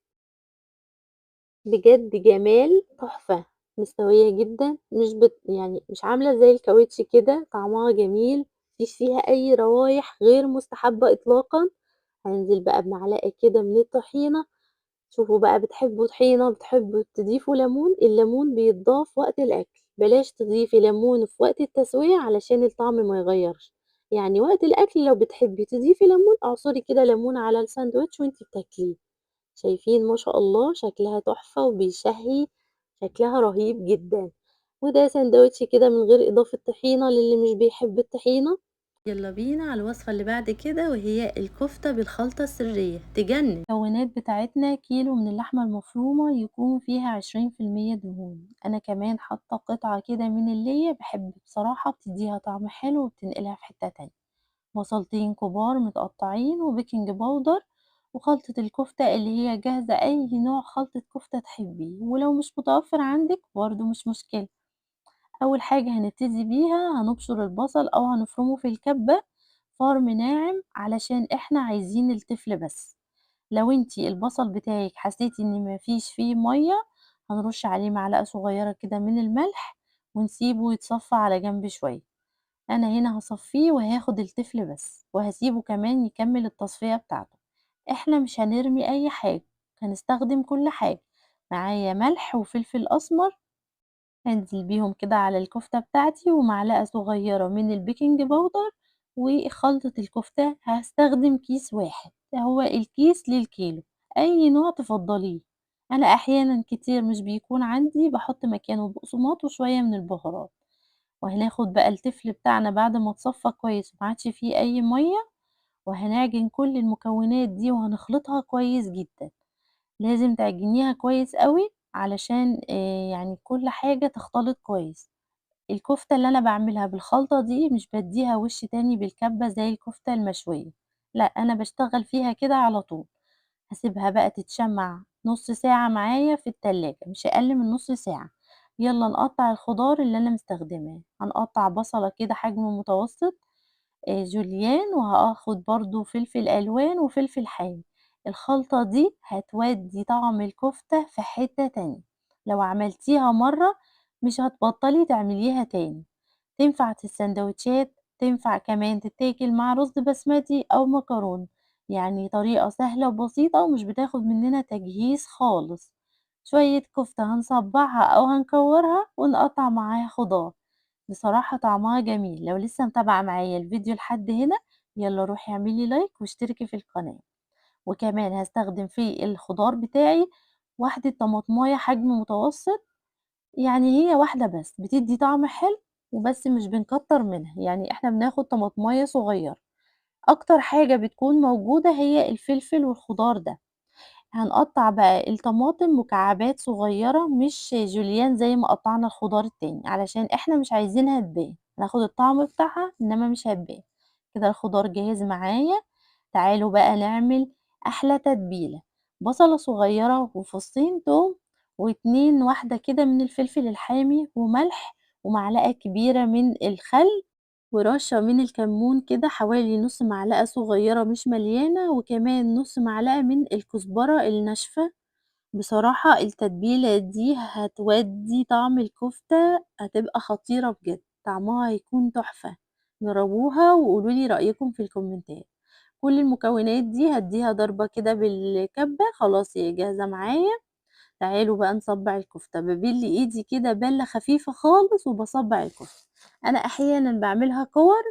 بجد جمال تحفة، مستوية جدًا، مش عاملة زي الكاوتش كده، طعمها جميل، ما فيش فيها أي روايح غير مستحبة إطلاقًا. هانزل بقى بمعلقة كده من الطحينة، شوفوا بقى بتحبوا طحينة، بتحبوا تضيفوا ليمون، الليمون بيتضاف وقت الأكل، بلاش تضيفي ليمون في وقت التسوية علشان الطعم ما يغيّرش. يعني وقت الأكل لو بتحبي تضيفي ليمون، اعصري كده ليمون على الساندوتش وأنتِ بتاكليه. شايفين ما شاء الله شكلها تحفة وبيشهي، شكلها رهيب جدًا. وده ساندوتش كده من غير إضافة طحينة للي مش بيحب الطحينة. يلا بينا على الوصفة اللي بعد كده، وهي الكفتة بالخلطة السرية تجنن. المكونات بتاعتنا كيلو من اللحمة المفرومة يكون فيها 20% دهون. أنا كمان حاطة قطعة كده من اللية، بحب بصراحة بتديها طعم حلو وبتنقلها في حتة تانية. بصلتين كبار متقطعين وبيكنج باودر، وخلطة الكفتة اللي هي جاهزة، أي نوع خلطة كفتة تحبيه، ولو مش متوفر عندك برضو مش مشكلة. أول حاجة هنبتدي بيها هنبشر البصل أو هنفرمه في الكبة فرم ناعم علشان احنا عايزين التفل بس. لو انتي البصل بتاعك حسيتي ان مفيش فيه مية، هنرش عليه معلقة صغيرة كده من الملح، ونسيبه يتصفى على جنب شوية. أنا هنا هاصفّيه وهاخد التفل بس، وهاسيبه كمان يكمّل التصفية بتاعته. إحنا مش هنرمي أي حاجة، هنستخدم كل حاجة. معايا ملح وفلفل أسمر، هانزل بيهم كده على الكفتة بتاعتي، ومعلقة صغيرة من البيكنج باودر، وخلطة الكفتة هاستخدم كيس واحد، هو الكيس للكيلو، أي نوع تفضّليه. أنا أحيانًا كتير مش بيكون عندي، باحط مكانه بقسماط وشوية من البهارات. وهناخد بقى التفل بتاعنا بعد ما اتصفى كويس وما عادش فيه أي مَيّة، وهنعجن كل المكونات دي وهنخلطها كويس جدًا. لازم تعجنيها كويس أوي علشان يعني كل حاجة تختلط كويس. الكفتة اللي أنا باعملها بالخلطة دي مش بادّيها وِش تاني بالكبة زي الكفتة المشوية، لأ أنا باشتغل فيها كده على طول. هاسيبها بقى تتشمّع نُص ساعة معايا في التلاجة، مش أقل من نُص ساعة. يالّا نقطّع الخضار اللي أنا مستخدماه. هنقطّع بصلة كده حجم متوسط، جوليان، وهاخد برضه فلفل ألوان وفلفل حامي. الخلطة دي هتودّي طعم الكفتة في حتّة تانية، لو عملتيها مرّة مش هتبطّلي تعمليها تاني. تنفع في الساندوتشات، تنفع كمان تتاكل مع رز بسمتي أو مكرونة. يعني طريقة سهلة وبسيطة ومش بتاخد مننا تجهيز خالص. شوية كفتة هنصبعها أو هنكورها ونقطع معاها خضار. بصراحة طعمها جميل. لو لسه متابعة معايا الفيديو لحد هنا، يلا روحي اعملي لايك واشتركي في القناة. وكمان هستخدم في الخضار بتاعي واحدة طماطماية حجم متوسط، يعني هي واحدة بس بتدّي طعم حلو، وبس مش بنكتّر منها، يعني إحنا بناخد طماطماية صغيّرة. أكتر حاجة بتكون موجودة هي الفلفل والخضار ده. هنقطّع بقى الطماطم مكعبات صغيّرة مش جوليان زي ما قطّعنا الخضار التاني، علشان إحنا مش عايزينها تبان، هناخد الطعم بتاعها إنما مش هتبان. كده الخضار جاهز معايا، تعالوا بقى نعمل أحلى تتبيلة. بصلة صغيّرة وفصين توم واحدة كده من الفلفل الحامي وملح ومعلقة كبيرة من الخل ورشة من الكمون كده حوالي نُص معلقة صغيرة مش مليانة، وكمان نُص معلقة من الكزبرة الناشفة. بصراحة التتبيلة دي هتودّي طعم الكفتة هتبقى خطيرة بجد، طعمها هيكون تحفة. جربوها وقولوا لي رأيكم في الكومنتات. كل المكونات دي هادّيها ضربة كده بالكبة، خلاص هي جاهزة معايا. تعالوا بقى نصبّع الكفتة، بابِل إيدي كده بَلّة خفيفة خالص وباصبّع الكفتة. أنا أحيانًا باعملها كِوَر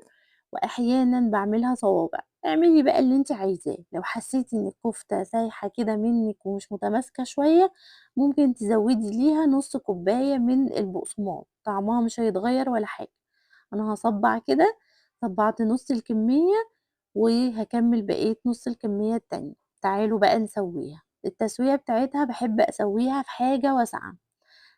وأحيانًا باعملها صوابع، اعملي بقى اللي أنتِ عايزاه. لو حسيتِ إن الكفتة سايحة كده منِّك ومش متماسكة شوية، ممكن تزوّدي ليها نُص كوباية من البقسماط، طعمها مش هيتغيّر ولا حاجة. أنا هاصبّع كده، صبّعت نُص الكمية وهاكمّل بقية نُص الكمية التانية. تعالوا بقى نسوّيها. التسوية بتاعتها باحب أسوّيها في حاجة واسعة.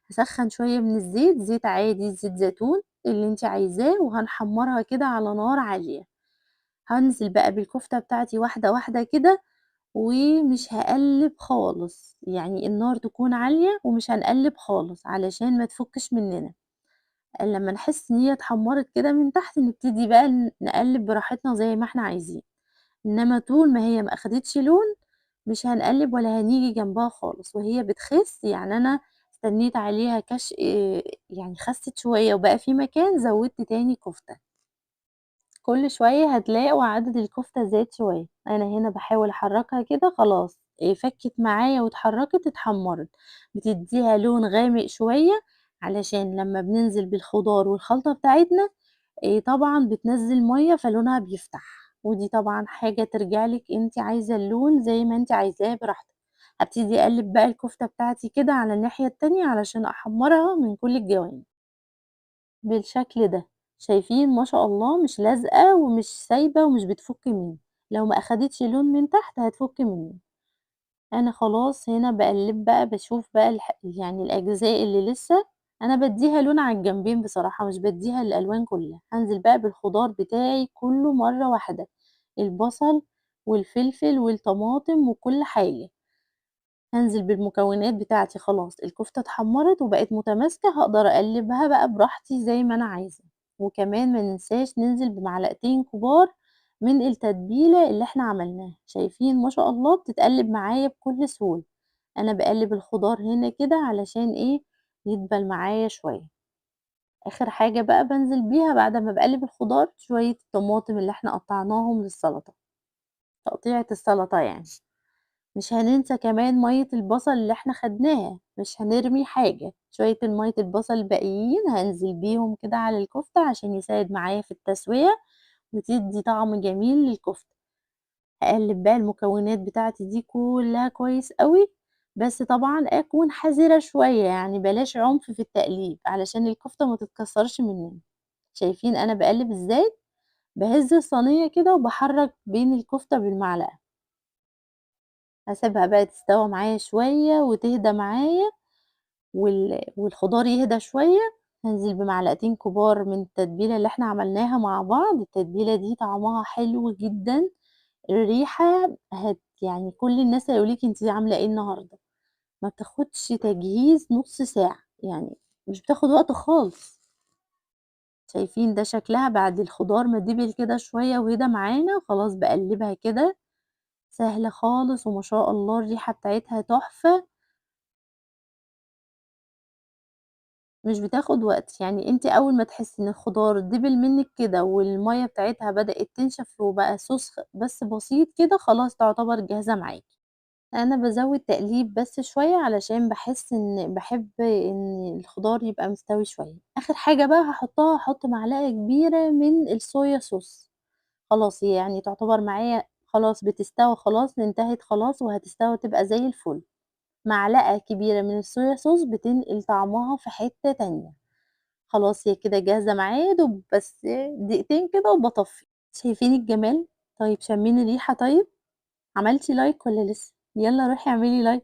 هاسخّن شوية من الزيت، زيت عادي، زيت زيتون اللي أنتِ عايزاه، وهنحمّرها كده على نار عالية. هانزل بقى بالكفتة بتاعتي واحدة، واحدة كده ومش هاقلّب خالص، يعني النار تكون عالية ومش هنقلّب خالص علشان ما تفُكِّش مننا. لمّا نحس إن هي اتحمّرت كده من تحت نبتدي بقى نقلّب براحتنا زي ما إحنا عايزين. إنما طول ما هي ما أخدتش لون مش هنقلّب ولا هنيجي جنبها خالص، وهي بتخِس يعني أنا استنيت عليها يعني خسِّت شوية وبقى في مكان زوّدت تاني كفتة. كل شوية هتلاقوا عدد الكفتة زاد شوية. أنا هنا باحاول أحرّكها كده خلاص فكِّت معايا واتحرّكت اتحمّرت. بتدّيها لون غامق شوية علشان لمّا بننزل بالخضار والخلطة بتاعتنا طبعًا بتنزّل مَيّة فلونها بيفتح، ودي طبعًا حاجة ترجع لِك أنتِ عايزة اللون زي ما أنتِ عايزاه براحتك. هابتدي أقلّب بقى الكفتة بتاعتي كده على الناحية التانية علشان أحمّرها من كل الجوانب. بالشكل ده، شايفين ما شاء الله مش لازقة ومش سايبة ومش بتفُك منّي. لو ما أخدتش لون من تحت هتفُك منّي. أنا خلاص هنا باقلّب بقى باشوف بقى يعني الأجزاء اللي لسه. أنا بادّيها لون على الجنبين بصراحة مش بادّيها الألوان كلّها. هانزل بقى بالخضار بتاعي كلّه مرّة واحدة، البصل والفلفل والطماطم وكل حاجة. هانزل بالمكونات بتاعتي خلاص الكفتة اتحمّرت وبقت متماسكة، هاقدر أقلّبها بقى براحتي زي ما أنا عايزة. وكمان ما ننساش ننزل بمعلقتين كبار من التتبيلة اللي إحنا عملناها. شايفين ما شاء الله بتتقلّب معايا بكل سهولة. أنا باقلّب الخضار هنا كده علشان يدبل معايا شوية. آخر حاجة بقى بانزل بيها بعد ما باقلّب الخضار شوية الطماطم اللي إحنا قطّعناهم للسلطة، تقطيعة السلطة يعني. مش هننسى كمان مَيّة البصل اللي إحنا خدناها، مش هنرمي حاجة. شوية المَيّة البصل الباقيين هانزل بيهم كده على الكفتة عشان يساعد معايا في التسوية وتدّي طعم جميل للكفتة. هاقلّب بقى المكونات بتاعتي دي كلّها كويس أوي، بس طبعًا أكون حذرة شوية، يعني بلاش عنف في التقليب علشان الكفتة ما تتكسّرش مننا. شايفين أنا باقلّب إزاي؟ باهز الصينية كده وباحرّك بين الكفتة بالمعلقة. هاسيبها بقى تستوى معايا شوية وتهدى معايا والخضار يهدى شوية. هانزل بمعلقتين كبار من التتبيلة اللي إحنا عملناها مع بعض. التتبيلة دي طعمها حلو جدًا، الريحة يعني كل الناس هيقولوا لِك أنتِ عاملة إيه النهارده. ما بتاخدش تجهيز نُص ساعة، يعني مش بتاخد وقت خالص. شايفين ده شكلها بعد الخضار ما دِبِل كده شوية وهدى معانا، خلاص باقلّبها كده. سهلة خالص وما شاء الله الريحة بتاعتها تحفة. مش بتاخد وقت، يعني أنتِ أول ما تحسّي إن الخضار دِبِل منِّك كده والمَيّة بتاعتها بدأت تنشف وبقى صوص بس بسيط كده، خلاص تعتبر جاهزة معاكِ. أنا بازوّد تقليب بس شوية علشان باحب إن الخضار يبقى مستوي شوية. آخر حاجة بقى هاحط معلقة كبيرة من الصويا صوص. خلاص هي يعني تعتبر معايا خلاص بتستوى خلاص، انتهت خلاص وهتستوى تبقى زي الفل. معلقة كبيرة من الصويا صوص بتنقل طعمها في حتة تانية. خلاص هي كده جاهزة معايا، يا دوب بس دقيقتين كده وباطفّي. شايفين الجمال؟ طيب شامين الريحة طيب؟ عملتِ لايك والّا لسه؟ يلا روحي اعملي لايك.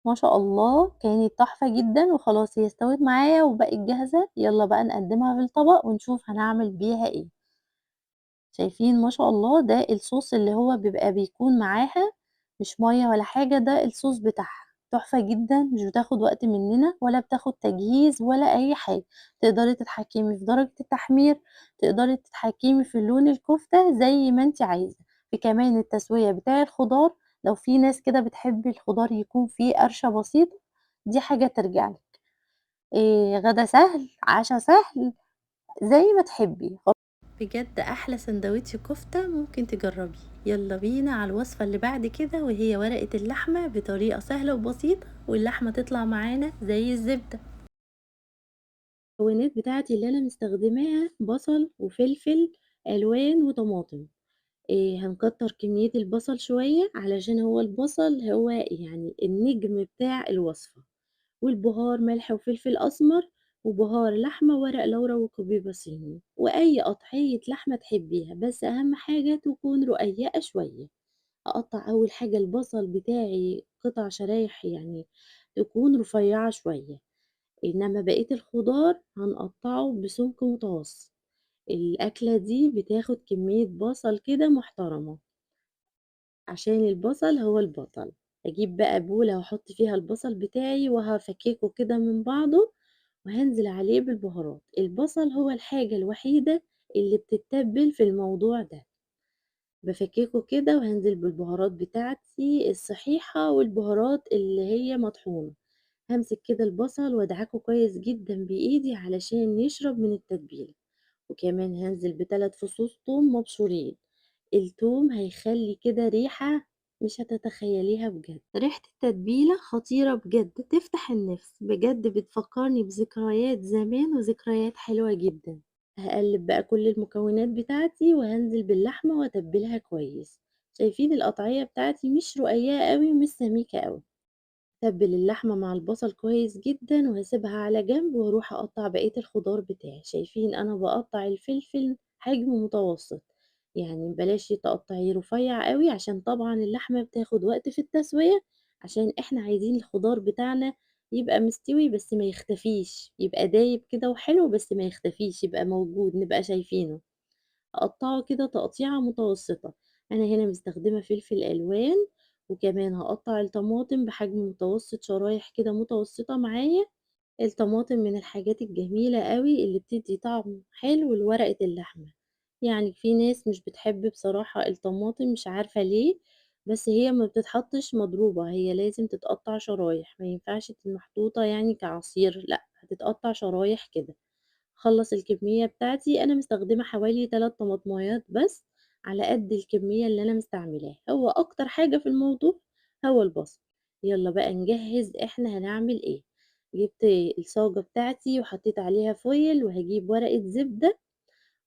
ما شاء الله كانت تحفة جدًا وخلاص هي استوت معايا وبقت جاهزة، يلا بقى نقدّمها في الطبق ونشوف هنعمل بيها إيه. شايفين ما شاء الله ده الصوص اللي هو بيكون معاها، مش مَيّة ولا حاجة، ده الصوص بتاعها، تحفة جدًا مش بتاخد وقت مننا ولا بتاخد تجهيز ولا أي حاجة، تقدري تتحكمي في درجة التحمير، تقدري تتحكمي في لون الكفتة زي ما أنتِ عايزة، في كمان التسوية بتاع الخضار لو في ناس كده بتحب الخضار يكون فيه قرشة بسيطة، دي حاجة ترجع لِك، غدا سهل، عشا سهل، زي ما تحبي. بجد أحلى سندوتش كفتة ممكن تجربيه. يلا بينا على الوصفة اللي بعد كده وهي ورقة اللحمة بطريقة سهلة وبسيطة واللحمة تطلع معانا زي الزبدة. المكونات بتاعتي اللي أنا مستخدماها بصل وفلفل ألوان وطماطم. هنكتر كمية البصل شوية علشان هو البصل هو يعني النجم بتاع الوصفة، والبهار ملح وفلفل أسمر وبهار لحمة ورق لورا وكبيبة صيني وأي قطعية لحمة تحبيها بس أهم حاجة تكون رقيقة شوية. أقطع أول حاجة البصل بتاعي قطع شرايح يعني تكون رفيعة شوية، إنما بقية الخضار هنقطعه بسمك متوسط. الأكلة دي بتاخد كمية بصل كده محترمة عشان البصل هو البطل. هاجيب بقى بولة وأحط فيها البصل بتاعي وهافككه كده من بعضه وهانزل عليه بالبهارات. البصل هو الحاجة الوحيدة اللي بتتبل في الموضوع ده، بافككه كده وهانزل بالبهارات بتاعتي الصحيحة والبهارات اللي هي مطحونة. هامسك كده البصل وادعكه كويس جدًا بإيدي علشان يشرب من التتبيلة، وكمان هانزل ب3 فصوص توم مبشورين. التوم هيخلّي كده ريحة مش هتتخيليها بجد، ريحة التتبيلة خطيرة بجد تفتح النِفس، بجد بتفكّرني بذكريات زمان وذكريات حلوة جدًا. هاقلّب بقى كل المكونات بتاعتي وهانزل باللحمة واتبّلها كويس. شايفين القطعية بتاعتي مش رقيقة أوي ومش سميكة أوي. أتبّل اللحمة مع البصل كويس جدًا وهاسيبها على جنب وأروح أقطّع بقية الخضار بتاعي. شايفين أنا باقطّع الفلفل حجم متوسط، يعني بلاش تقطّعيه رفيّع أوي عشان طبعًا اللحمة بتاخد وقت في التسوية، عشان إحنا عايزين الخضار بتاعنا يبقى مستوي بس ما يختفيش، يبقى دايب كده وحلو بس ما يختفيش، يبقى موجود نبقى شايفينه. أقطّعه كده تقطيعة متوسطة. أنا هنا مستخدمة فلفل ألوان، وكمان هاقطّع الطماطم بحجم متوسط شرايح كده متوسطة معايا. الطماطم من الحاجات الجميلة أوي اللي بتدّي طعم حلو لورقة اللحمة، يعني في ناس مش بتحب بصراحة الطماطم مش عارفة ليه، بس هي ما بتتحطّش مضروبة، هي لازم تتقطّع شرايح، ما ينفعش محطوطة يعني كعصير لأ، هتتقطّع شرايح كده. أخلّص الكمية بتاعتي، أنا مستخدمة حوالي 3 طماطمايات بس على قد الكمية اللي أنا مستعملاها، هو أكتر حاجة في الموضوع هو البصل. يالّا بقى نجهّز إحنا هنعمل إيه. جِبت الصاجة بتاعتي وحطيت عليها فويل وهاجيب ورقة زبدة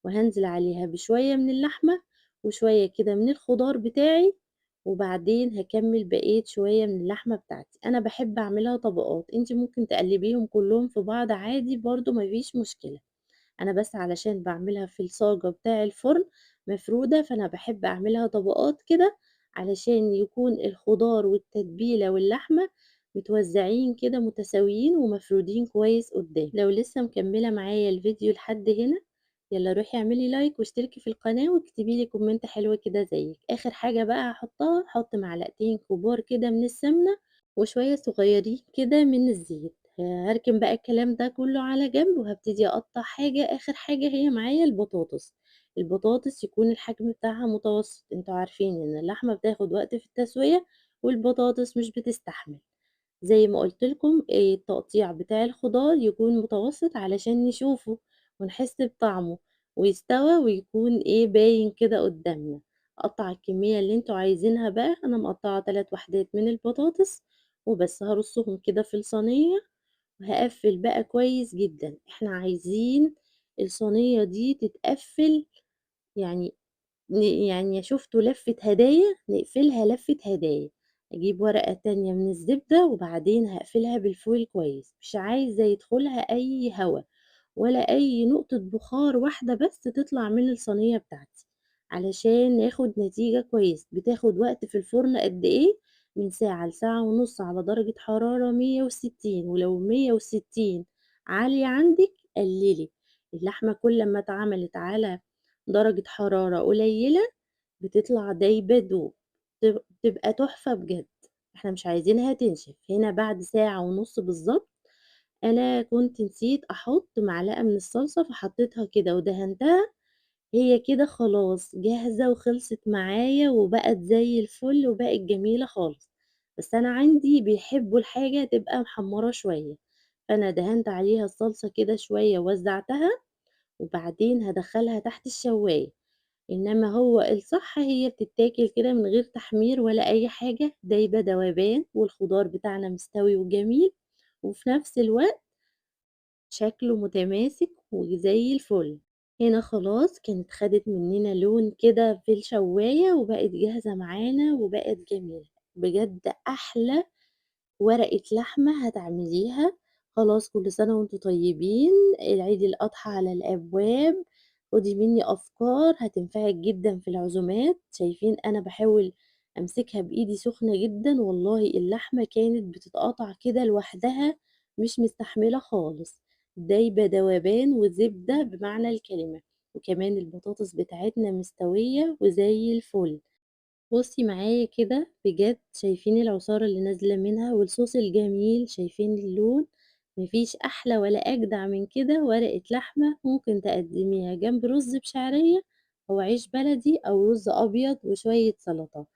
وهانزل عليها بشوية من اللحمة وشوية كده من الخضار بتاعي، وبعدين هاكمّل بقية شوية من اللحمة بتاعتي. أنا باحب أعملها طبقات، أنتِ ممكن تقلّبيهم كلّهم في بعض عادي برضه ما فيش مشكلة. أنا بس علشان باعملها في الصاجة بتاع الفرن مفرودة، فأنا باحب أعملها طبقات كده علشان يكون الخضار والتتبيلة واللحمة متوزعين كده متساويين ومفرودين كويس قدّام. لو لسه مكملة معايا الفيديو لحد هنا، يالّا روحي اعملي لايك واشتركي في القناة واكتبي لي كومنت حلو كده زيِّك. آخر حاجة بقى هاحطها، هاحط معلقتين كبار كده من السمنة وشوية صغيرين كده من الزيت. هاركن بقى الكلام ده كله على جنب وهابتدي أقطّع حاجة. آخر حاجة هي معايا البطاطس. البطاطس يكون الحجم بتاعها متوسط، أنتم عارفين إن اللحمة بتاخد وقت في التسوية والبطاطس مش بتستحمل. زي ما قُلت لكم التقطيع بتاع الخضار يكون متوسط علشان نشوفه ونحس بطعمه ويستوى ويكون باين كده قدّامنا. أقطّع الكمية اللي أنتم عايزينها بقى، أنا مقطّعة 3 وحدات من البطاطس وبس، هارصهم كده في الصينية وهاقفّل بقى كويس جدًا. إحنا عايزين الصينية دي تتقفّل يعني يعني شُفتوا لفة هدايا، نقفلها لفة هدايا. أجيب ورقة تانية من الزبدة وبعدين هاقفلها بالفويل كويس، مش عايزة يدخلها أي هوا ولا أي نقطة بخار واحدة بس تطلع من الصينية بتاعتي، علشان ناخد نتيجة كويسة. بتاخد وقت في الفرن قد إيه؟ من ساعة لساعة ونص على درجة حرارة 160، ولو 160 عالية عندِك قلّلي. اللحمة كل أمّا اتعملت على درجة حرارة قليلة بتطلع دايبة دوب، بتبقى تحفة بجد. إحنا مش عايزينها تنشف. هنا بعد ساعة ونُص بالضبط أنا كنت نسيت أحُط معلقة من الصلصة، فحطيتها كده ودهنتها، هي كده خلاص جاهزة وخلصت معايا وبقت زي الفل وبقت جميلة خالص. بس أنا عندي بيحبوا الحاجة تبقى محمّرة شوية، فأنا دهنت عليها الصلصة كده شوية ووزّعتها، وبعدين هادخّلها تحت الشواية. إنما هو الصح هي بتتاكل كده من غير تحمير ولا أي حاجة، دايبة دوبان والخضار بتاعنا مستوي وجميل، وفي نفس الوقت شكله متماسك وزي الفل. هنا خلاص كانت خدت مننا لون كده في الشواية وبقت جاهزة معانا وبقت جميلة. بجد أحلى ورقة لحمة هتعمليها. خلاص كل سنة وانتم طيبين، العيد الأضحى على الأبواب. خدي مني أفكار هتنفعك جدا في العزومات. شايفين أنا بحاول أمسكها بإيدي سخنة جدا، والله اللحمة كانت بتتقطع كده لوحدها، مش مستحملة خالص، دايبة دوبان وزبدة بمعنى الكلمة. وكمان البطاطس بتاعتنا مستوية وزي الفل. بُصّي معايا كده بجد، شايفين العصارة اللي نازلة منها والصوص الجميل، شايفين اللون؟ ما فيش أحلى ولا أجدع من كده ورقة لحمة ممكن تقدّميها جنب رز بشعرية أو عيش بلدي أو رز أبيض وشوية سلطة.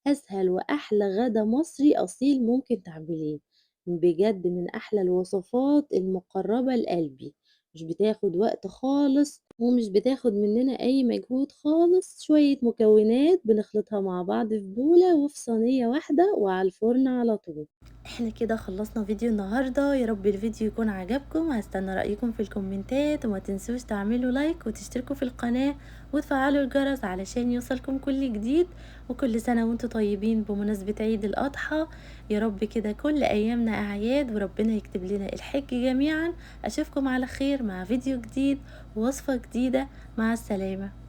أسهل وأحلى غدا مصري أصيل ممكن تعمليه. بجد من أحلى الوصفات المقربة لقلبي. مش بتاخد وقت خالص ومش بتاخد مننا أي مجهود خالص، شوية مكونات بنخلطها مع بعض في بولة وفي صينية واحدة وعلى الفرن على طول. احنا كده خلصنا فيديو النهاردة، يا رب الفيديو يكون عجبكم. هستنى رأيكم في الكومنتات، وما تنسوش تعملوا لايك وتشتركوا في القناة وتفعلوا الجرس علشان يوصلكم كل جديد. وكل سنة وانتم طيبين بمناسبة عيد الأضحى. يا رب كده كل أيامنا أعياد، وربنا يكتب لنا الحج جميعا. أشوفكم على خير مع فيديو جديد ووصفة جديدة. مع السلامة.